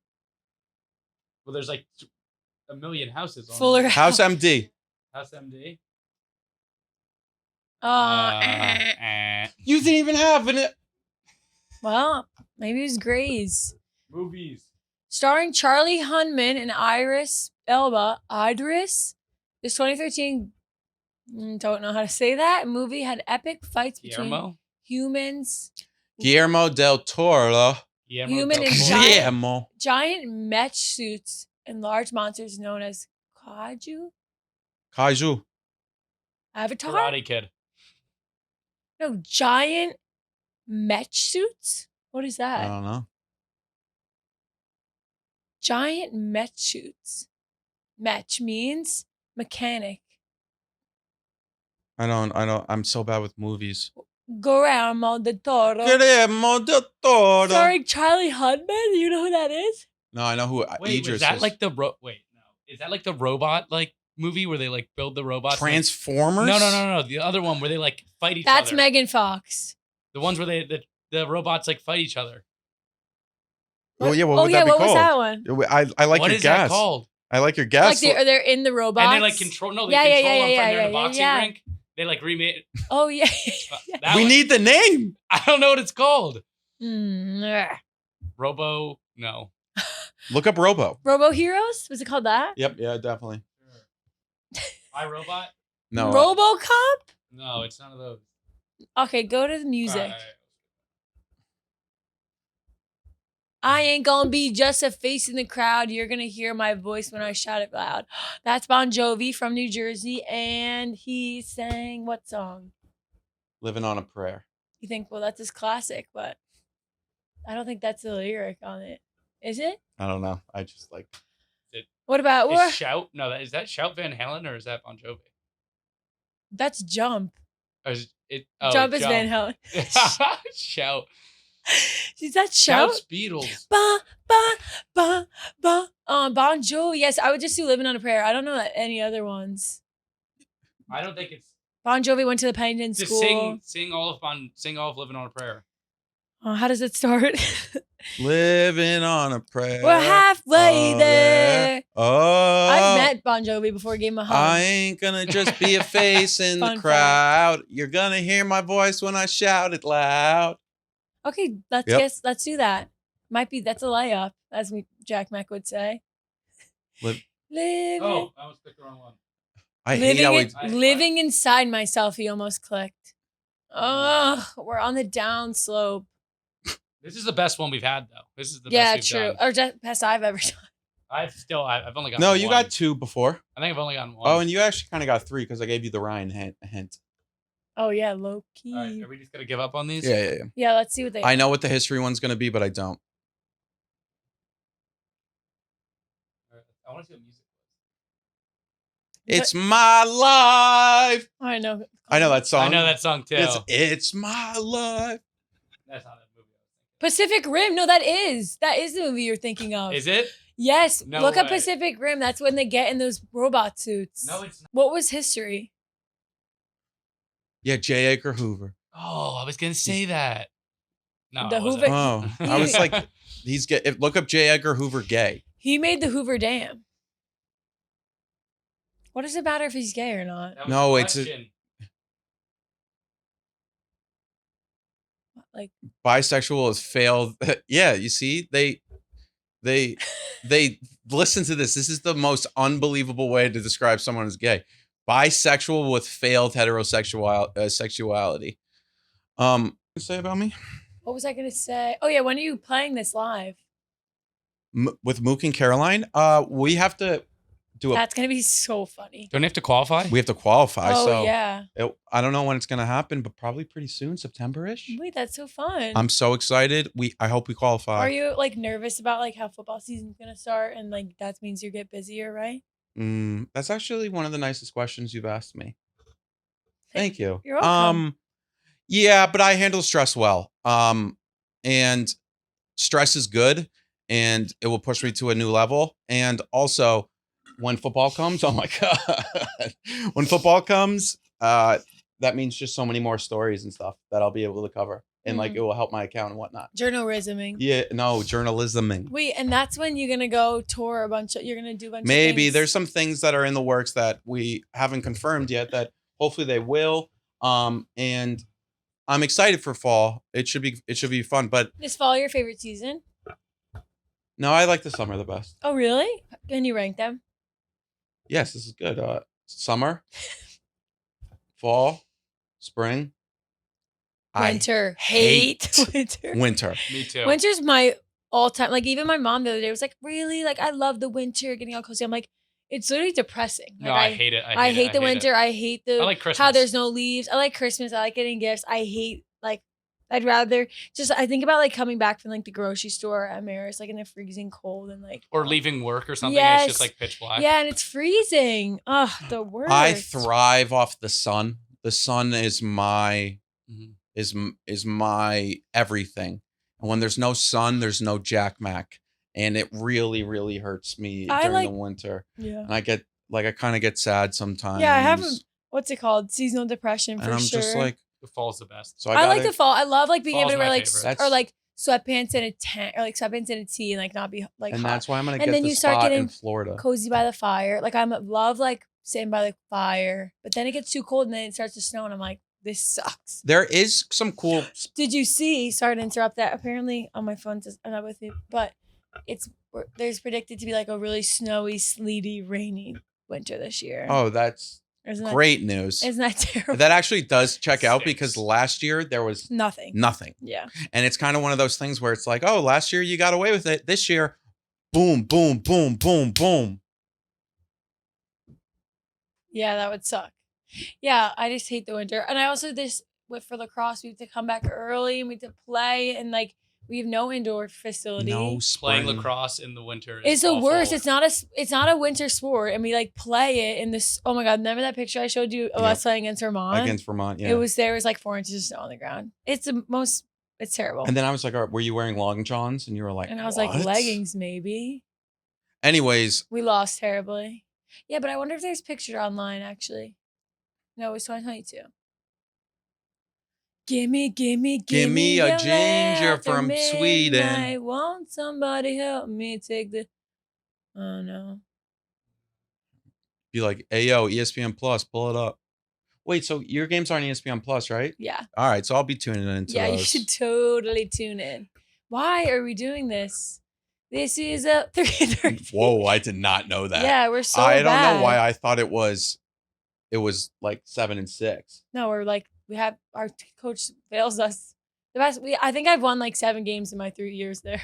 Well, there's like a million houses on Fuller there. House MD. House MD. You didn't even have it. Well, maybe it was Grey's. Movies. Starring Charlie Hunman and Idris Elba. This 2013, don't know how to say that, movie had epic fights between humans. Guillermo del Toro. Human and giant mech suits and large monsters known as Kaiju. Avatar? Karate Kid. No, giant mech suits? What is that? I don't know. Giant mech suits. Mech means mechanic. I don't. I'm so bad with movies. Guillermo del Toro. Starring Charlie Hunman. Do you know who that is? No, I know who Wait, Idris is that is. like the is that like the robot like movie where they like build the robots? Transformers? No. The other one where they like fight each other. That's Megan Fox. The ones where the robots like fight each other. Oh yeah, what would that be what called? Was that one? I like what your is guess. That called? I like your guess. Like they're in the robots. And they like control. No, they control them from they're in a boxing rink. They like remade. Oh yeah. We need the name. I don't know what it's called. Robo No. Look up Robo. Robo Heroes? Was it called that? Yep. Yeah. Definitely. iRobot? No. RoboCop? No, it's none of those. Okay, go to the music. I ain't gonna be just a face in the crowd. You're gonna hear my voice when I shout it loud. That's Bon Jovi from New Jersey, and he sang what song? Living on a Prayer. You think, well, that's his classic, but I don't think that's the lyric on it. Is it? I don't know. I just like. What about what? Shout? No, is that Shout Van Halen or is that Bon Jovi? That's Jump. Or is it? Jump is Van Halen. Shout. Is that Shout? Shout's Beatles. Ba ba ba ba. Bon Jovi. Yes, I would just do "Living on a Prayer." I don't know any other ones. I don't think it's. Bon Jovi went to the Pennington School. Sing all of "Living on a Prayer." How does it start? Living on a prayer. We're halfway there. Oh. I've met Bon Jovi before, gave him a hug. I ain't gonna just be a face in the crowd. You're gonna hear my voice when I shout it loud. Okay, let's do that. That's a layup, as Jack Mack would say. Oh, I almost clicked the wrong one. Living inside myself, he almost clicked. Oh, we're on the down slope. This is the best one we've had, though. This is the best we've done. Or just best I've ever done. I've only got No, one. you got 2 before. I think I've only gotten 1. Oh, and you actually kind of got 3 because I gave you the Ryan hint. Oh yeah, low key. All right, are we just gonna give up on these? Yeah. Yeah, let's see what they. I know what the history one's gonna be, but I don't. I want to see what music. It's my life. I know. I know that song. I know that song too. It's my life. That's not that movie. Pacific Rim. No, that is the movie you're thinking of. Is it? Yes. No Look way. up Pacific Rim. That's when they get in those robot suits. No, it's not. What was history? Yeah, J. Edgar Hoover. Oh, I was gonna say that. No, The Hoover. Oh, I was like, look up J. Edgar Hoover gay. He made the Hoover Dam. What does it matter if he's gay or not? No, it's like bisexual is failed. Yeah, you see, they listen to this. This is the most unbelievable way to describe someone as gay. Bisexual with failed heterosexual sexuality. What did you say about me? What was I gonna say? Oh yeah, when are you playing this live? With Mook and Caroline, we have to do That's gonna be so funny. Don't you have to qualify? We have to qualify. Oh so yeah. I don't know when it's gonna happen, but probably pretty soon, September-ish. Wait, that's so fun. I'm so excited. I hope we qualify. Are you like nervous about like how football season's gonna start and like that means you get busier, right? That's actually one of the nicest questions you've asked me. Thank you. You're welcome. Yeah, but I handle stress well. And stress is good and it will push me to a new level. And also when football comes, oh my God. When football comes, that means just so many more stories and stuff that I'll be able to cover. And like it will help my account and whatnot. Journalisming. Yeah, no, journalisming. Wait, and that's when you're gonna go tour you're gonna do a bunch of Maybe things. there's some things that are in the works that we haven't confirmed yet that hopefully they will. And I'm excited for fall. It should be fun. But is fall your favorite season? No, I like the summer the best. Oh really? Can you rank them? Yes, this is good. Summer, fall, spring. Winter. Hate winter. Winter. Me too. Winter's my all-time. Like even my mom the other day was like, "Really? Like I love the winter, getting all cozy." I'm like, it's literally depressing. Like, no, I hate it. I hate the winter. I hate I like Christmas. how there's no leaves. I like Christmas. I like getting gifts. I hate like I'd rather just I think about like coming back from like the grocery store at Maris like in the freezing cold and like or leaving work or something. Yes. And it's just like pitch black. Yeah, and it's freezing. Ugh, the worst. I thrive off the sun. The sun is my is my everything. And when there's no sun, there's no Jack Mac. And it really, really hurts me during the winter. Yeah. And I kind of get sad sometimes. Yeah, I have what's it called? Seasonal depression for and I'm sure. just like the fall's the best. So I like the fall. I love like being able to wear like or like sweatpants and a tent or like sweatpants and a tee and like not be like and hot. That's why I'm gonna and get then the you start spot getting in Florida. Cozy by the fire. Like I love like sitting by the fire, but then it gets too cold and then it starts to snow and I'm like, this sucks. There is some cool. Did you see? Sorry to interrupt that. Apparently on my phone says I'm not with you, but there's predicted to be like a really snowy, sleety, rainy winter this year. Oh, that's great news. Isn't that terrible? That actually does check out because last year there was nothing. Yeah. And it's kind of one of those things where it's like, oh, last year you got away with it. This year, boom, boom, boom, boom, boom. Yeah, that would suck. Yeah, I just hate the winter. And I also for lacrosse, we have to come back early and we have to play and like we have no indoor facility. No playing lacrosse in the winter is the worst. It's not a winter sport, and we like play it in this. Oh my God! Remember that picture I showed you of us playing against Vermont? Against Vermont, yeah. There was like 4 inches of snow on the ground. It's terrible. And then I was like, were you wearing long johns? And you were like, and I was like, leggings maybe. Anyways, we lost terribly. Yeah, but I wonder if there's pictures online actually. No, it was 2022. Give me a ginger from Sweden. I want somebody help me take the. Oh no. Be like, hey yo, ESPN Plus, pull it up. Wait, so your games aren't ESPN Plus, right? Yeah. All right, so I'll be tuning into Yeah, those. you should totally tune in. Why are we doing this? This is a 3:30. Whoa, I did not know that. Yeah, we're so I don't bad. know why I thought it was like 7 and 6. No, we're like we have our coach fails us. I think I've won like 7 games in my 3 years there.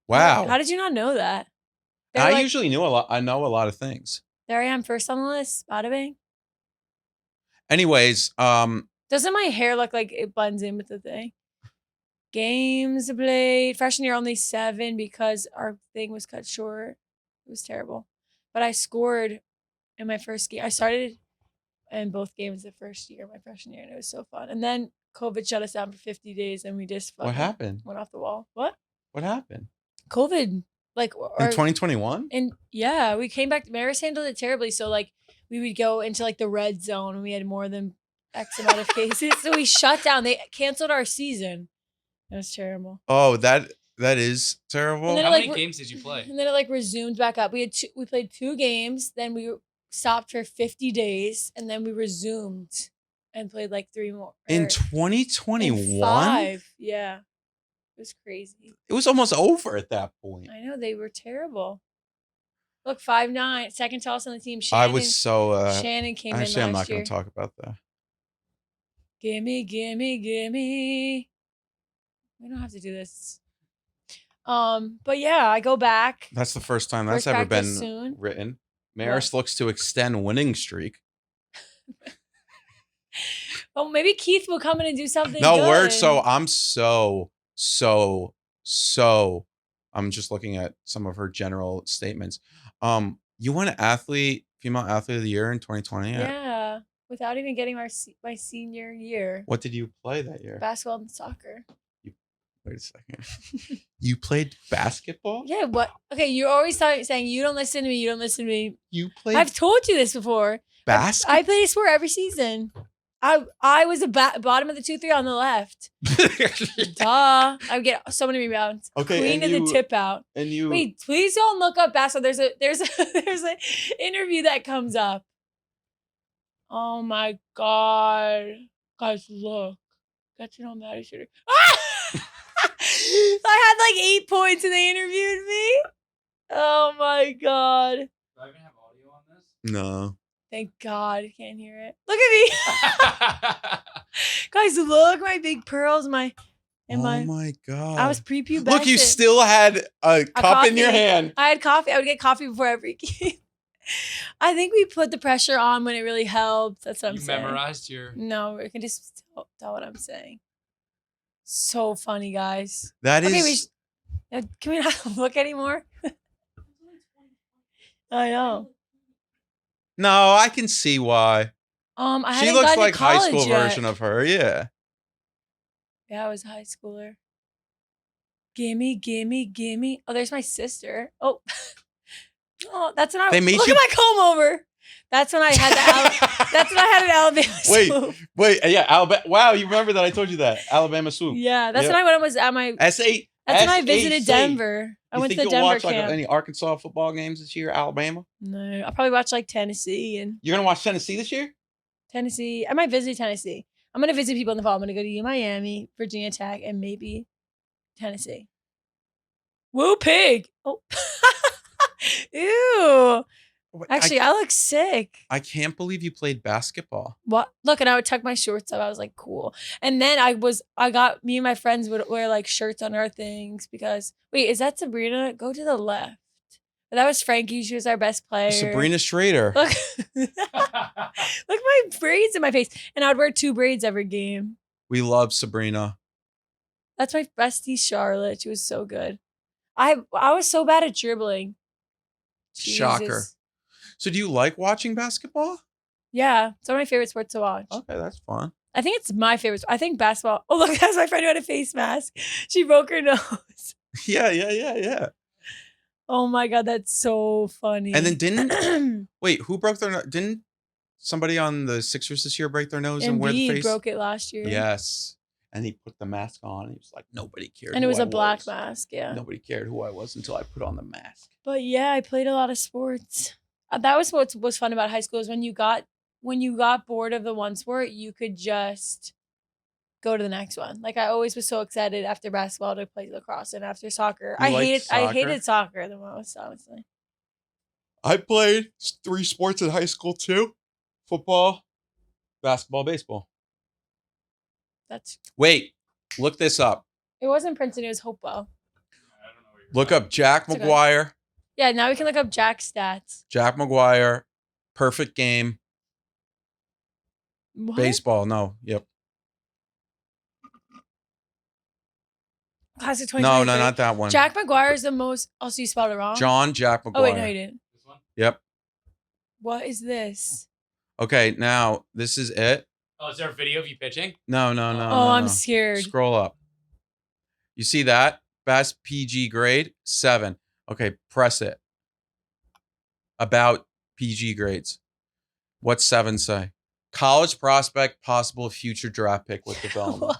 Wow. How did you not know that? I usually knew a lot. I know a lot of things. There I am, first on the list. Bada bing. Anyways, doesn't my hair look like it blends in with the thing? Games played. Freshman year, only 7 because our thing was cut short. It was terrible. But I scored in my first game. I started in both games the first year, my freshman year, and it was so fun. And then COVID shut us down for 50 days, and we just what happened? Went off the wall. What happened? COVID. Like in 2021? And yeah, we came back. Maris handled it terribly. So like we would go into like the red zone and we had more than X amount of cases. So we shut down. They canceled our season. It was terrible. Oh, that is terrible. How many games did you play? And then it like resumed back up. We played 2 games, then we stopped for 50 days, and then we resumed and played like 3 more. In 2021? 5, yeah. It was crazy. It was almost over at that point. I know, they were terrible. Look, 5'9", second tallest on the team. Shannon, I was so Shannon came in last year. I'm not going to talk about that. Gimme, gimme, gimme. We don't have to do this. But yeah, I go back. That's the first time that's ever been written. Maris looks to extend winning streak. Oh, maybe Keith will come in and do something. No good. word. So I'm I'm just looking at some of her general statements. You won female athlete of the year in 2020. Yeah, without even getting my senior year. What did you play that year? Basketball and soccer. Wait a second. You played basketball? Yeah. What? Okay. You're always saying you don't listen to me. You don't listen to me. You played. I've told you this before. Basketball. I played a sport every season. I was the bottom of the 2-3 on the left. Duh. I would get so many rebounds. Okay. Queen of the tip out. And you. Wait, please don't look up basketball. There's an interview that comes up. Oh my God. Guys, look. Got to know Maddie shooter. I had like 8 points and they interviewed me. Oh my God. Do I even have audio on this? No. Thank God you can't hear it. Look at me. Guys, look, my big pearls, Oh my God. I was prepubescent. Look, you still had a cup in your hand. I had coffee. I would get coffee before every game. I think we put the pressure on when it really helped. That's what I'm saying. You memorized your... No, we can just tell what I'm saying. So funny, guys. That is... Can we not look anymore? I know. No, I can see why. She looks like high school version of her. Yeah. Yeah, I was a high schooler. Gimme, gimme, gimme. Oh, there's my sister. Oh, that's when I look at my comb over. That's when I had that's when I had an Alabama swoop. Wait, yeah, Alabama. Wow, you remember that? I told you that Alabama swoop. Yeah, that's when I was at my S8. That's when I visited Denver. I went to the Denver watch camp. Like any Arkansas football games this year? Alabama? No, I'll probably watch like Tennessee and. You're gonna watch Tennessee this year? Tennessee. I might visit Tennessee. I'm gonna visit people in the fall. I'm gonna go to Miami, Virginia Tech, and maybe Tennessee. Woo pig! Oh, ew. Actually, I look sick. I can't believe you played basketball. What? Look, and I would tuck my shorts up. I was like, cool. And then me and my friends would wear like shirts on our things because, wait, is that Sabrina? Go to the left. But that was Frankie. She was our best player. Sabrina Schrader. Look, look my braids in my face. And I would wear 2 braids every game. We love Sabrina. That's my bestie, Charlotte. She was so good. I was so bad at dribbling. Jesus. Shocker. So do you like watching basketball? Yeah. It's one of my favorite sports to watch. Okay, that's fun. I think it's my favorite. I think basketball. Oh, look, that's my friend who had a face mask. She broke her nose. Yeah. Oh my God, that's so funny. And then wait, who broke their nose? Didn't somebody on the Sixers this year break their nose and wear the face? Broke it last year. Yes. And he put the mask on. And he was like, nobody cared. And it was a black mask, yeah. Nobody cared who I was until I put on the mask. But yeah, I played a lot of sports. That was what was fun about high school is when you got bored of the one sport, you could just go to the next one. Like I always was so excited after basketball to play lacrosse and after soccer. I hated soccer the most, honestly. I played 3 sports in high school too. Football, basketball, baseball. Wait, look this up. It wasn't Princeton, it was Hopewell. Look up Jack McGuire. Okay. Yeah, now we can look up Jack's stats. Jack McGuire, perfect game. What? Baseball. No. Yep. Class of 2023. No, not that one. Jack McGuire is the most. Also, you spelled it wrong. John Jack McGuire. Oh wait, no, you didn't. This one? Yep. What is this? Okay, now this is it. Oh, is there a video of you pitching? No. Oh, I'm scared. Scroll up. You see that? Best PG grade 7. Okay, press it. About PG grades. What's 7 say? College prospect, possible future draft pick with development.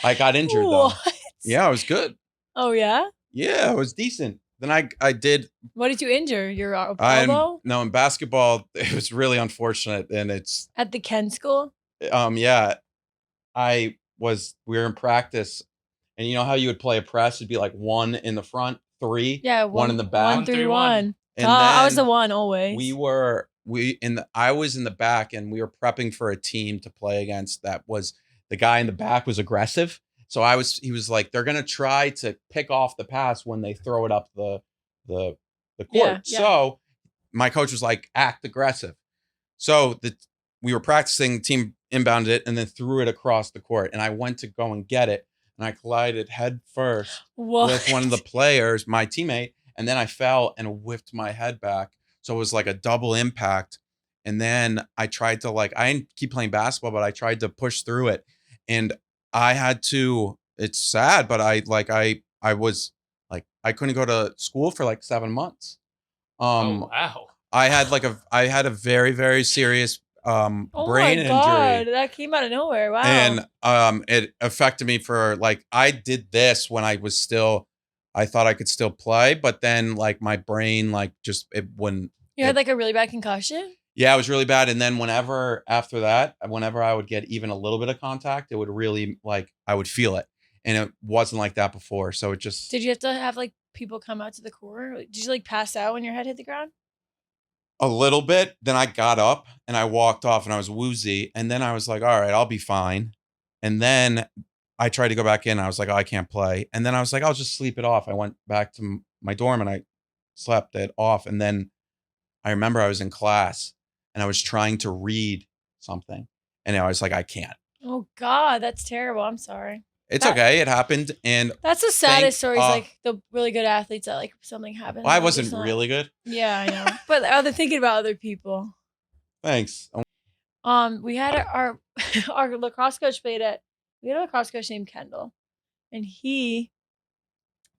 I got injured though. What? Yeah, it was good. Oh yeah? Yeah, it was decent. Then I did. What did you injure? Your elbow? No, in basketball, it was really unfortunate, and it's At the Ken school? yeah. We were in practice, and you know how you would play a press? It'd be like 1 in the front, 3, Yeah, one in the back. 1 3 1. And I was then the one always. I was in the back, and we were prepping for a team to play against that was the guy in the back was aggressive. So he was like, they're gonna try to pick off the pass when they throw it up the court. Yeah. So my coach was like, act aggressive. So we were practicing, the team inbounded it and then threw it across the court. And I went to go and get it, and I collided head first with one of the players, my teammate, and then I fell and whipped my head back. So it was like a double impact. And then I tried to I didn't keep playing basketball, but I tried to push through it. And I had to, it's sad, but I couldn't go to school for like 7 months. Oh, wow. I had a very, very serious brain injury. God, that came out of nowhere. Wow. And it affected me for I did this when I thought I could still play, but then my brain it wouldn't. You had a really bad concussion? Yeah, it was really bad. And then whenever I would get even a little bit of contact, it would really I would feel it. And it wasn't like that before. So it just. Did you have to have people come out to the court? Did you pass out when your head hit the ground? A little bit. Then I got up and I walked off and I was woozy. And then I was like, all right, I'll be fine. And then I tried to go back in. I was like, oh, I can't play. And then I was like, I'll just sleep it off. I went back to my dorm and I slept it off. And then I remember I was in class and I was trying to read something. And I was like, I can't. Oh, God, that's terrible. I'm sorry. It's okay. It happened. And that's the saddest stories, the really good athletes that something happened. Well, I wasn't really good. Yeah, I know. But they're thinking about other people. Thanks. We had our lacrosse coach we had a lacrosse coach named Kendall. And he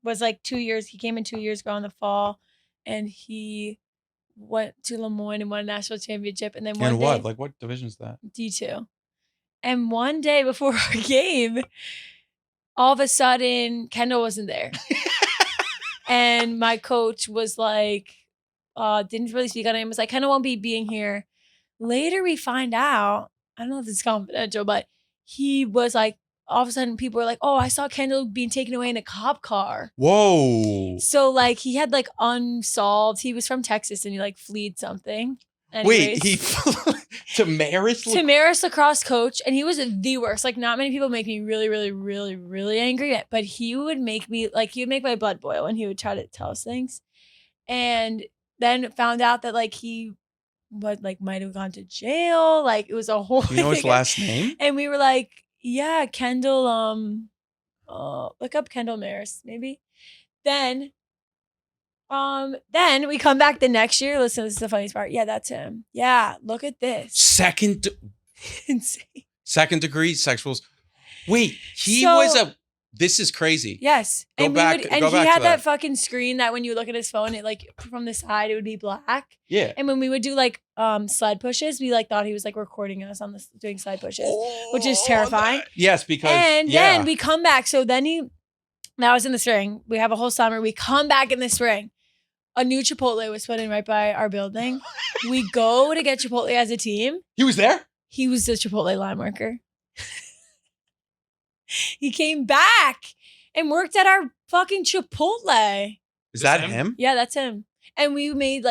was 2 years. He came in 2 years ago in the fall. And he went to Lemoyne and won a national championship. And then one day, what division is that? D2. And one day before our game, all of a sudden, Kendall wasn't there. And my coach was didn't really speak on him. Was like, Kendall won't be being here. Later, we find out, I don't know if this is confidential, but he was all of a sudden people were like, oh, I saw Kendall being taken away in a cop car. Whoa. So he had unsolved, he was from Texas and he fled something. Wait, Anyways, he to Marist lacrosse coach, and he was the worst. Not many people make me really, really, really, really angry, but he would make me he would make my blood boil when he would try to tell us things. And then found out that he might have gone to jail. It was a whole thing. You know his last name? And we were yeah, Kendall, look up Kendall Marist, maybe. Then we come back the next year. Listen, this is the funniest part. Yeah, that's him. Yeah, look at this. Insane. Second degree sexual. Wait, this is crazy. Yes. He had that fucking screen that when you look at his phone, it from the side, it would be black. Yeah. And when we would do slide pushes, we thought he was recording us on doing slide pushes, which is terrifying. Yes, because. And then we come back. So then that was in the spring. We have a whole summer. We come back in the spring. A new Chipotle was put in right by our building. We go to get Chipotle as a team. He was there? He was the Chipotle line worker. He came back and worked at our fucking Chipotle. Is that him? Yeah, that's him. And we made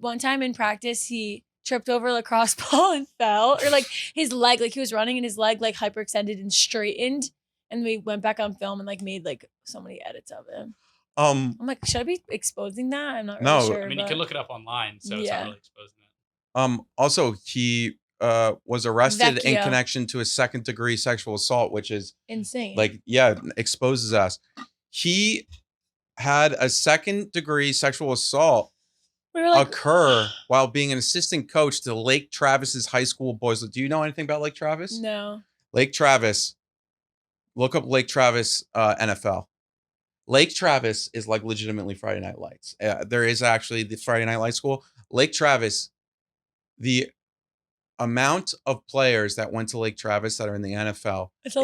one time in practice, he tripped over a lacrosse ball and fell. Or his leg, he was running and his leg hyperextended and straightened. And we went back on film and made so many edits of him. I'm should I be exposing that? I'm not really sure. I mean, you can look it up online, so it's not really exposing it. Also, he was arrested in Vecchio. connection to a 2nd-degree sexual assault, which is insane. Like, yeah, exposes us. He had a 2nd-degree sexual assault occur while being an assistant coach to Lake Travis's high school boys. Do you know anything about Lake Travis? No. Lake Travis. Look up Lake Travis NFL. Lake Travis is like legitimately Friday Night Lights. There is actually the Friday Night Lights school. Lake Travis, the amount of players that went to Lake Travis that are in the NFL is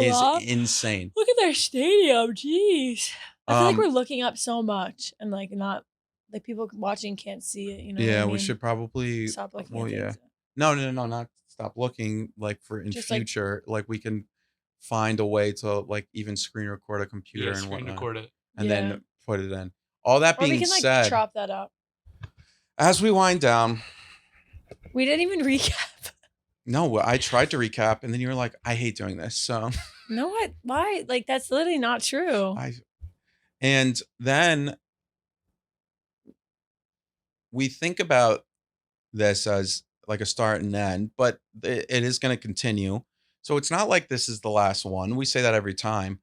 insane. Look at their stadium. Jeez. I feel like we're looking up so much and like not like people watching can't see it. You know? Yeah, what I mean? we should probably stop looking. Well, yeah. No, not stop looking. Like for in just future, like we can find a way to like even screen record a computer and whatnot, record it, and then put it in. All that being said, chop that up. As we wind down, we didn't even recap. No, I tried to recap, and then you were like, "I hate doing this." So no, what? Why? Like that's literally not true. And then we think about this as like a start and end, but it is going to continue. So it's not like this is the last one. We say that every time.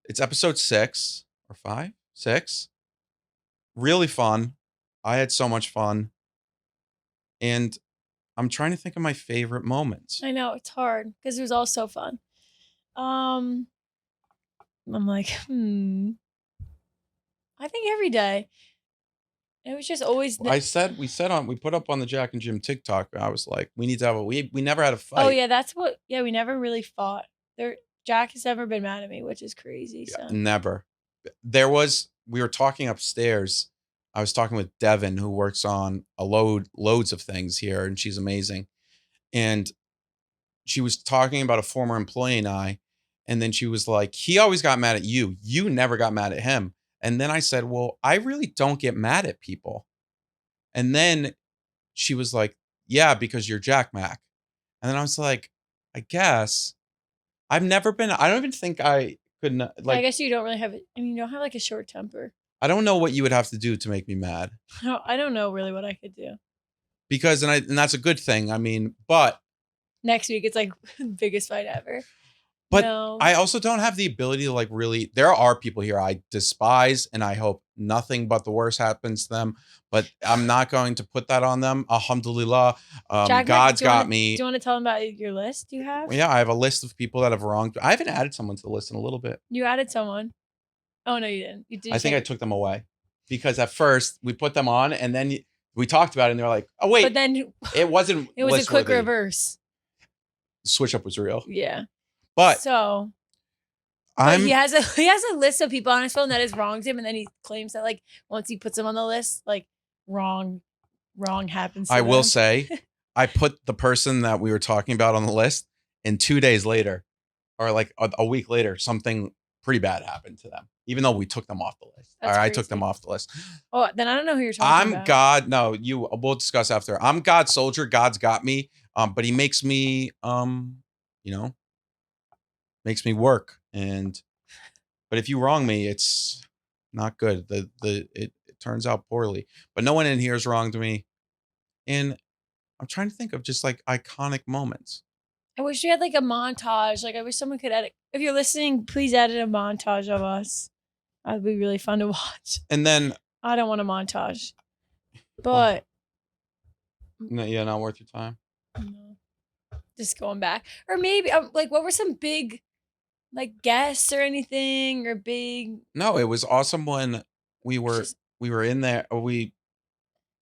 It's episode 6 or 5, 6. Really fun. I had so much fun, and I'm trying to think of my favorite moments. I know it's hard because it was all so fun. I'm like, I think every day. It was just always. We put up on the Jack and Jim TikTok. I was like, we need to have we never had a fight. Oh yeah, that's what. Yeah, we never really fought. Jack has never been mad at me, which is crazy. Yeah, so. never. We were talking upstairs. I was talking with Devin, who works on loads of things here, and she's amazing. And she was talking about a former employee and I, and then she was like, he always got mad at you. You never got mad at him. And then I said, well, I really don't get mad at people. And then she was like, yeah, because you're Jack Mac. And then I was like, I guess I don't even think I could not, like, I guess you don't really have, you don't have like a short temper. I don't know what you would have to do to make me mad. No, I don't know really what I could do. Because, and that's a good thing. I mean, but. Next week, it's like biggest fight ever. But no. I also don't have the ability to like really, there are people here I despise and I hope nothing but the worst happens to them, but I'm not going to put that on them. Alhamdulillah. God's got me. Do you want to tell them about your list you have? Yeah, I have a list of people that have wronged. I haven't added someone to the list in a little bit. You added someone? Oh, no, you didn't. You did. I think I took them away because at first we put them on and then we talked about it and they're like, oh, wait. But then it wasn't. It was a quick reverse. Switch up was real. Yeah. But so he has a list of people on his phone that has wronged him, and then he claims that like once he puts them on the list, like wrong happens to I them. will say I put the person that we were talking about on the list, and 2 days later, or like a week later, something pretty bad happened to them, even though we took them off the list. I took them off the list. Oh, then I don't know who you're talking about. I'm God. No, we'll discuss after. I'm God's soldier. God's got me. But he makes me, makes me work. But if you wrong me, it's not good. It turns out poorly. But no one in here has wronged me. And I'm trying to think of just like iconic moments. I wish we had like a montage. Like I wish someone could edit. If you're listening, please edit a montage of us. That'd be really fun to watch. And then I don't want a montage, but no, yeah, not worth your time. No. Just going back, or maybe like what were some big like guests or anything or big? No, it was awesome when we were in there. The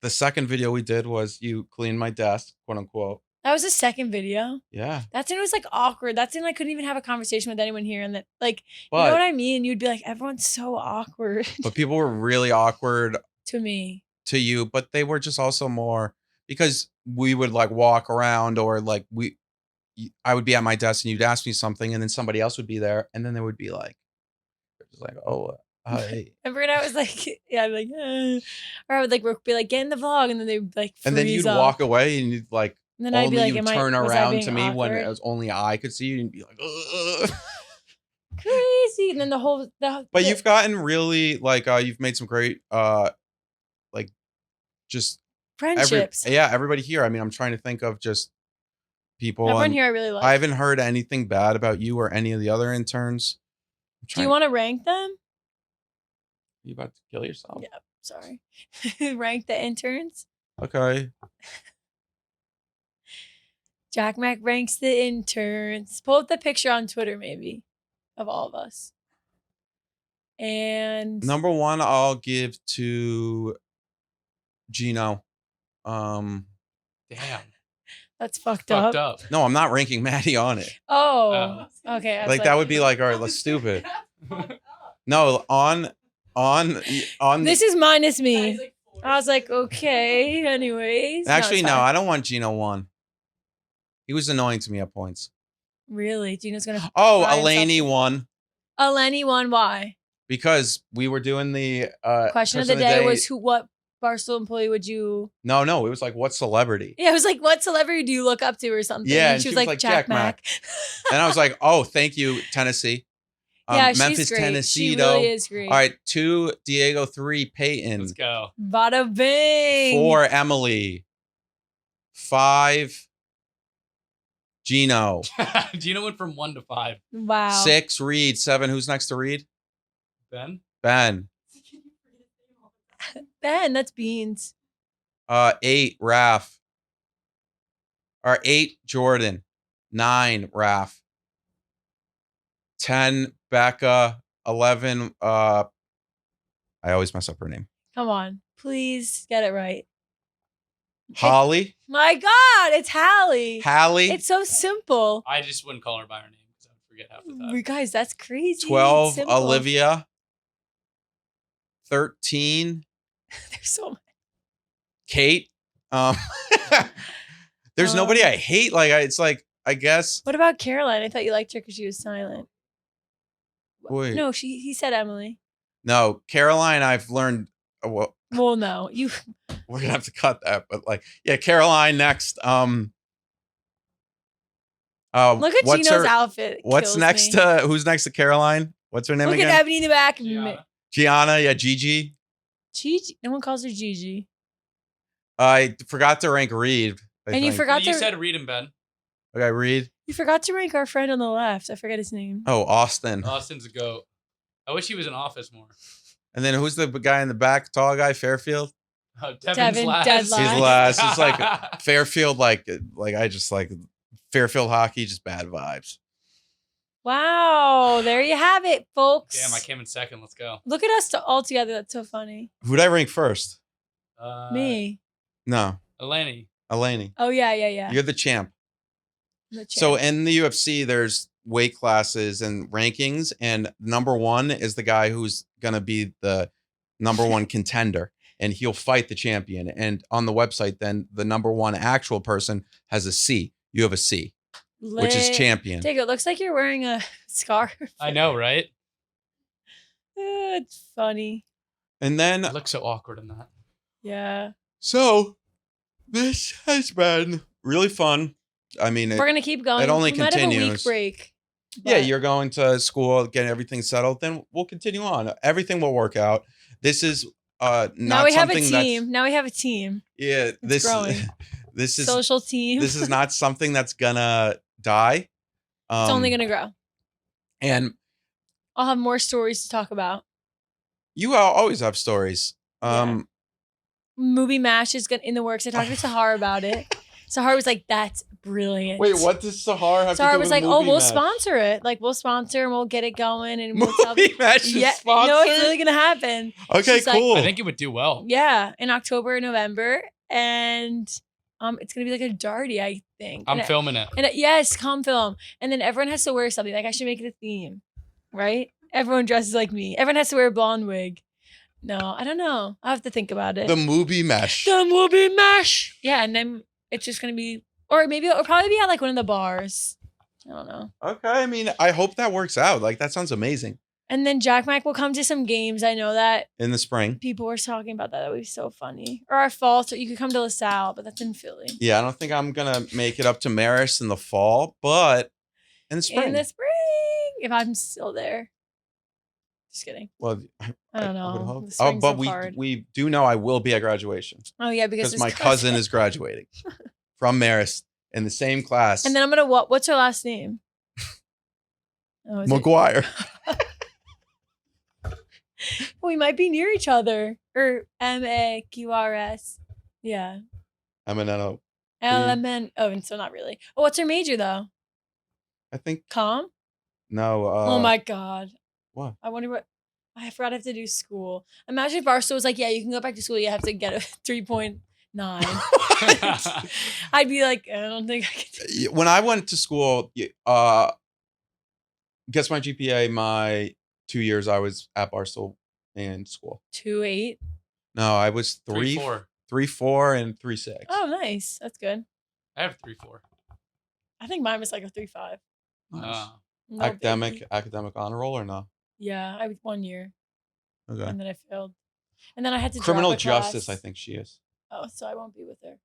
second video we did was you cleaned my desk, quote unquote. That was the second video. Yeah. That's when it was like awkward. That's when I couldn't even have a conversation with anyone here, and that like you know what I mean. You'd be like, everyone's so awkward. But people were really awkward to me, to you, but they were just also more because we would like walk around or like I would be at my desk and you'd ask me something and then somebody else would be there and then they would be like, just like, oh, hey. Remember when I was like, yeah, I'd be like, or I would like be like, get in the vlog, and then they would like freeze and then you'd up. Walk away and you'd like, and then I'd be like, turn around to me awkward? when it was only I could see you and be like, ugh. Crazy. And then but you've gotten really like you've made some great like just friendships. Everybody here. I mean, I'm trying to think of just people. Everyone here I really like. I haven't heard anything bad about you or any of the other interns. Do you want to rank them? Are you about to kill yourself? Yeah, sorry. Rank the interns. Okay. Jack Mac ranks the interns. Pull up the picture on Twitter, maybe, of all of us. And number 1, I'll give to Gino. Damn. That's fucked up. No, I'm not ranking Maddie on it. Oh, okay. Like that would be like, all right, let's stupid. No, on. This is minus me. I was like, okay. Anyways, actually, no, I don't want Gino 1. He was annoying to me at points. Really, Gino's gonna. Oh, Eleni 1. Eleni 1. Why? Because we were doing the question of the day was what Barstool employee would you? No, it was like what celebrity? Yeah, it was like what celebrity do you look up to or something? Yeah, and she was like Jack Mac. And I was like, oh, thank you, Tennessee. Yeah, Memphis, she's great. Tennessee, she though. Really is great. All right, 2, Diego. 3, Peyton. Let's go. Bada bing. 4, Emily. 5, Gino. Gino went from 1 to 5. Wow. 6, Reed. 7, who's next to Reed? Ben. Ben, that's Beans. 8, Raph. Or 8, Jordan. 9, Raph. 10, Becca. 11, I always mess up her name. Come on. Please get it right. Holly. My God, it's Hallie. Hallie. It's so simple. I just wouldn't call her by her name because I would forget half the time. You guys, that's crazy. 12, Olivia. 13, There's so much. Kate. There's nobody I hate. Like it's like, I guess. What about Caroline? I thought you liked her because she was silent. Wait. No, he said Emily. No, Caroline, I've learned. Well, no, you. We're gonna have to cut that, but like, yeah, Caroline next. Look at Gino's outfit. What's next to who's next to Caroline? What's her name again? Look at Ebony in the back. Gianna, yeah, Gigi. Gigi. No one calls her Gigi. I forgot to rank Reed. You forgot You said Reed and Ben. Okay, Reed. You forgot to rank our friend on the left. I forget his name. Oh, Austin. Austin's a goat. I wish he was in office more. And then who's the guy in the back? Tall guy, Fairfield. Oh, Devin's last. He's last. It's like Fairfield. Like I just like Fairfield hockey. Just bad vibes. Wow, there you have it, folks. Damn, I came in second. Let's go. Look at us all together. That's so funny. Who'd I rank first? Me. No. Eleni. Oh yeah. You're the champ. So in the UFC, there's weight classes and rankings, and number 1 is the guy who's gonna be the number 1 contender, and he'll fight the champion. And on the website, then the number 1 actual person has a C. You have a C, which is champion. Take it. Looks like you're wearing a scarf. I know, right? It's funny. And then I look so awkward in that. Yeah. So this has been really fun. I mean, we're gonna keep going. It only we continues. Might have a week break. Yeah, you're going to school, getting everything settled. Then we'll continue on. Everything will work out. This is not now we have a something team. Now we have a team. Yeah, it's growing. This is social team. This is not something that's gonna die. It's only gonna grow. And I'll have more stories to talk about. You always have stories. Movie Mash is in the works. I talked to Sahar about it. Sahar was like, "That's brilliant." Wait, what does Sahar have to do Sahar with was like, Movie "Oh, we'll Mash? sponsor it. Like, we'll sponsor and we'll get it going and we'll Movie Mash is sponsored? No, it's really gonna happen." Okay, cool. I think it would do well. Yeah, in October or November, and it's gonna be like a darty, I think. I'm filming it. And yes, come film. And then everyone has to wear something. Like I should make it a theme, right? Everyone dresses like me. Everyone has to wear a blonde wig. No, I don't know. I have to think about it. The Movie Mash. The Movie Mash. Yeah, and then it's just gonna be, or maybe it'll probably be at like one of the bars. I don't know. Okay, I mean, I hope that works out. Like that sounds amazing. And then Jack Mac will come to some games. I know that in the spring. People were talking about that. That would be so funny. Or our fall, so you could come to LaSalle, but that's in Philly. Yeah, I don't think I'm gonna make it up to Marist in the fall, but in the spring. In the spring, if I'm still there. Just kidding. Well, I don't know. But we do know I will be at graduation. Oh yeah, because my cousin is graduating from Marist in the same class. And then I'm gonna what's her last name? Oh, McGuire. We might be near each other. Or MAQRS. Yeah. MNO. LMN. Oh, and so not really. Oh, what's her major though? I think. Com? No. Oh my God. What? I wonder what. I forgot I have to do school. Imagine if Barstool was like, yeah, you can go back to school. You have to get a 3.9. I'd be like, I don't think I can. When I went to school, guess my GPA, my 2 years I was at Barstool in school. 2.8? No, I was 3.4. 3.4 and 3.6. Oh, nice. That's good. I have 3.4. I think mine was like a 3.5. Nice. No academic baby. honor roll or no? Yeah, I was 1 year. Okay. And then I failed. And then I had to criminal drop a justice, class. I think she is. Oh, so I won't be with her.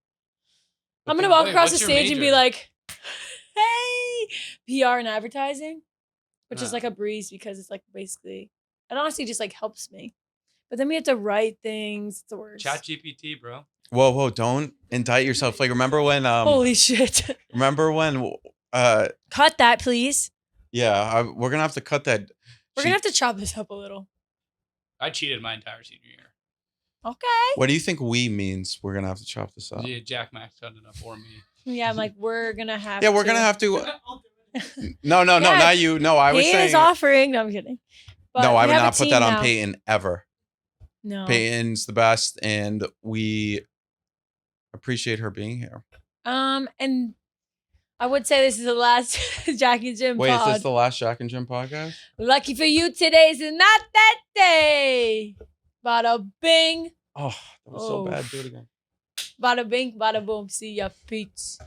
But I'm going to walk across the what's your stage and be major? like, hey, PR and advertising, which is like a breeze because it's like basically, it honestly just like helps me. But then we have to write things. It's the worst. Chat GPT, bro. Whoa, don't indict yourself. Like, remember when Holy shit. Remember when Cut that, please. Yeah, we're gonna have to cut that. We're gonna have to chop this up a little. I cheated my entire senior year. Okay. What do you think we means? We're gonna have to chop this up. Yeah, Jack Max cut it up for me. Yeah, I'm like, we're gonna have Yeah, we're gonna have to. No, Yeah. not you. No, I was he saying. is offering. No, I'm kidding. But No, I we would have a not put team that on now. Peyton ever. No. Peyton's the best, and we appreciate her being here. And I would say this is the last Jack and Jim Wait, pod. is this the last Jack and Jim podcast? Lucky for you, today's not that day. Bada bing. Oh, that was so bad. Do it again. Bada bing, bada boom. See ya, peeps.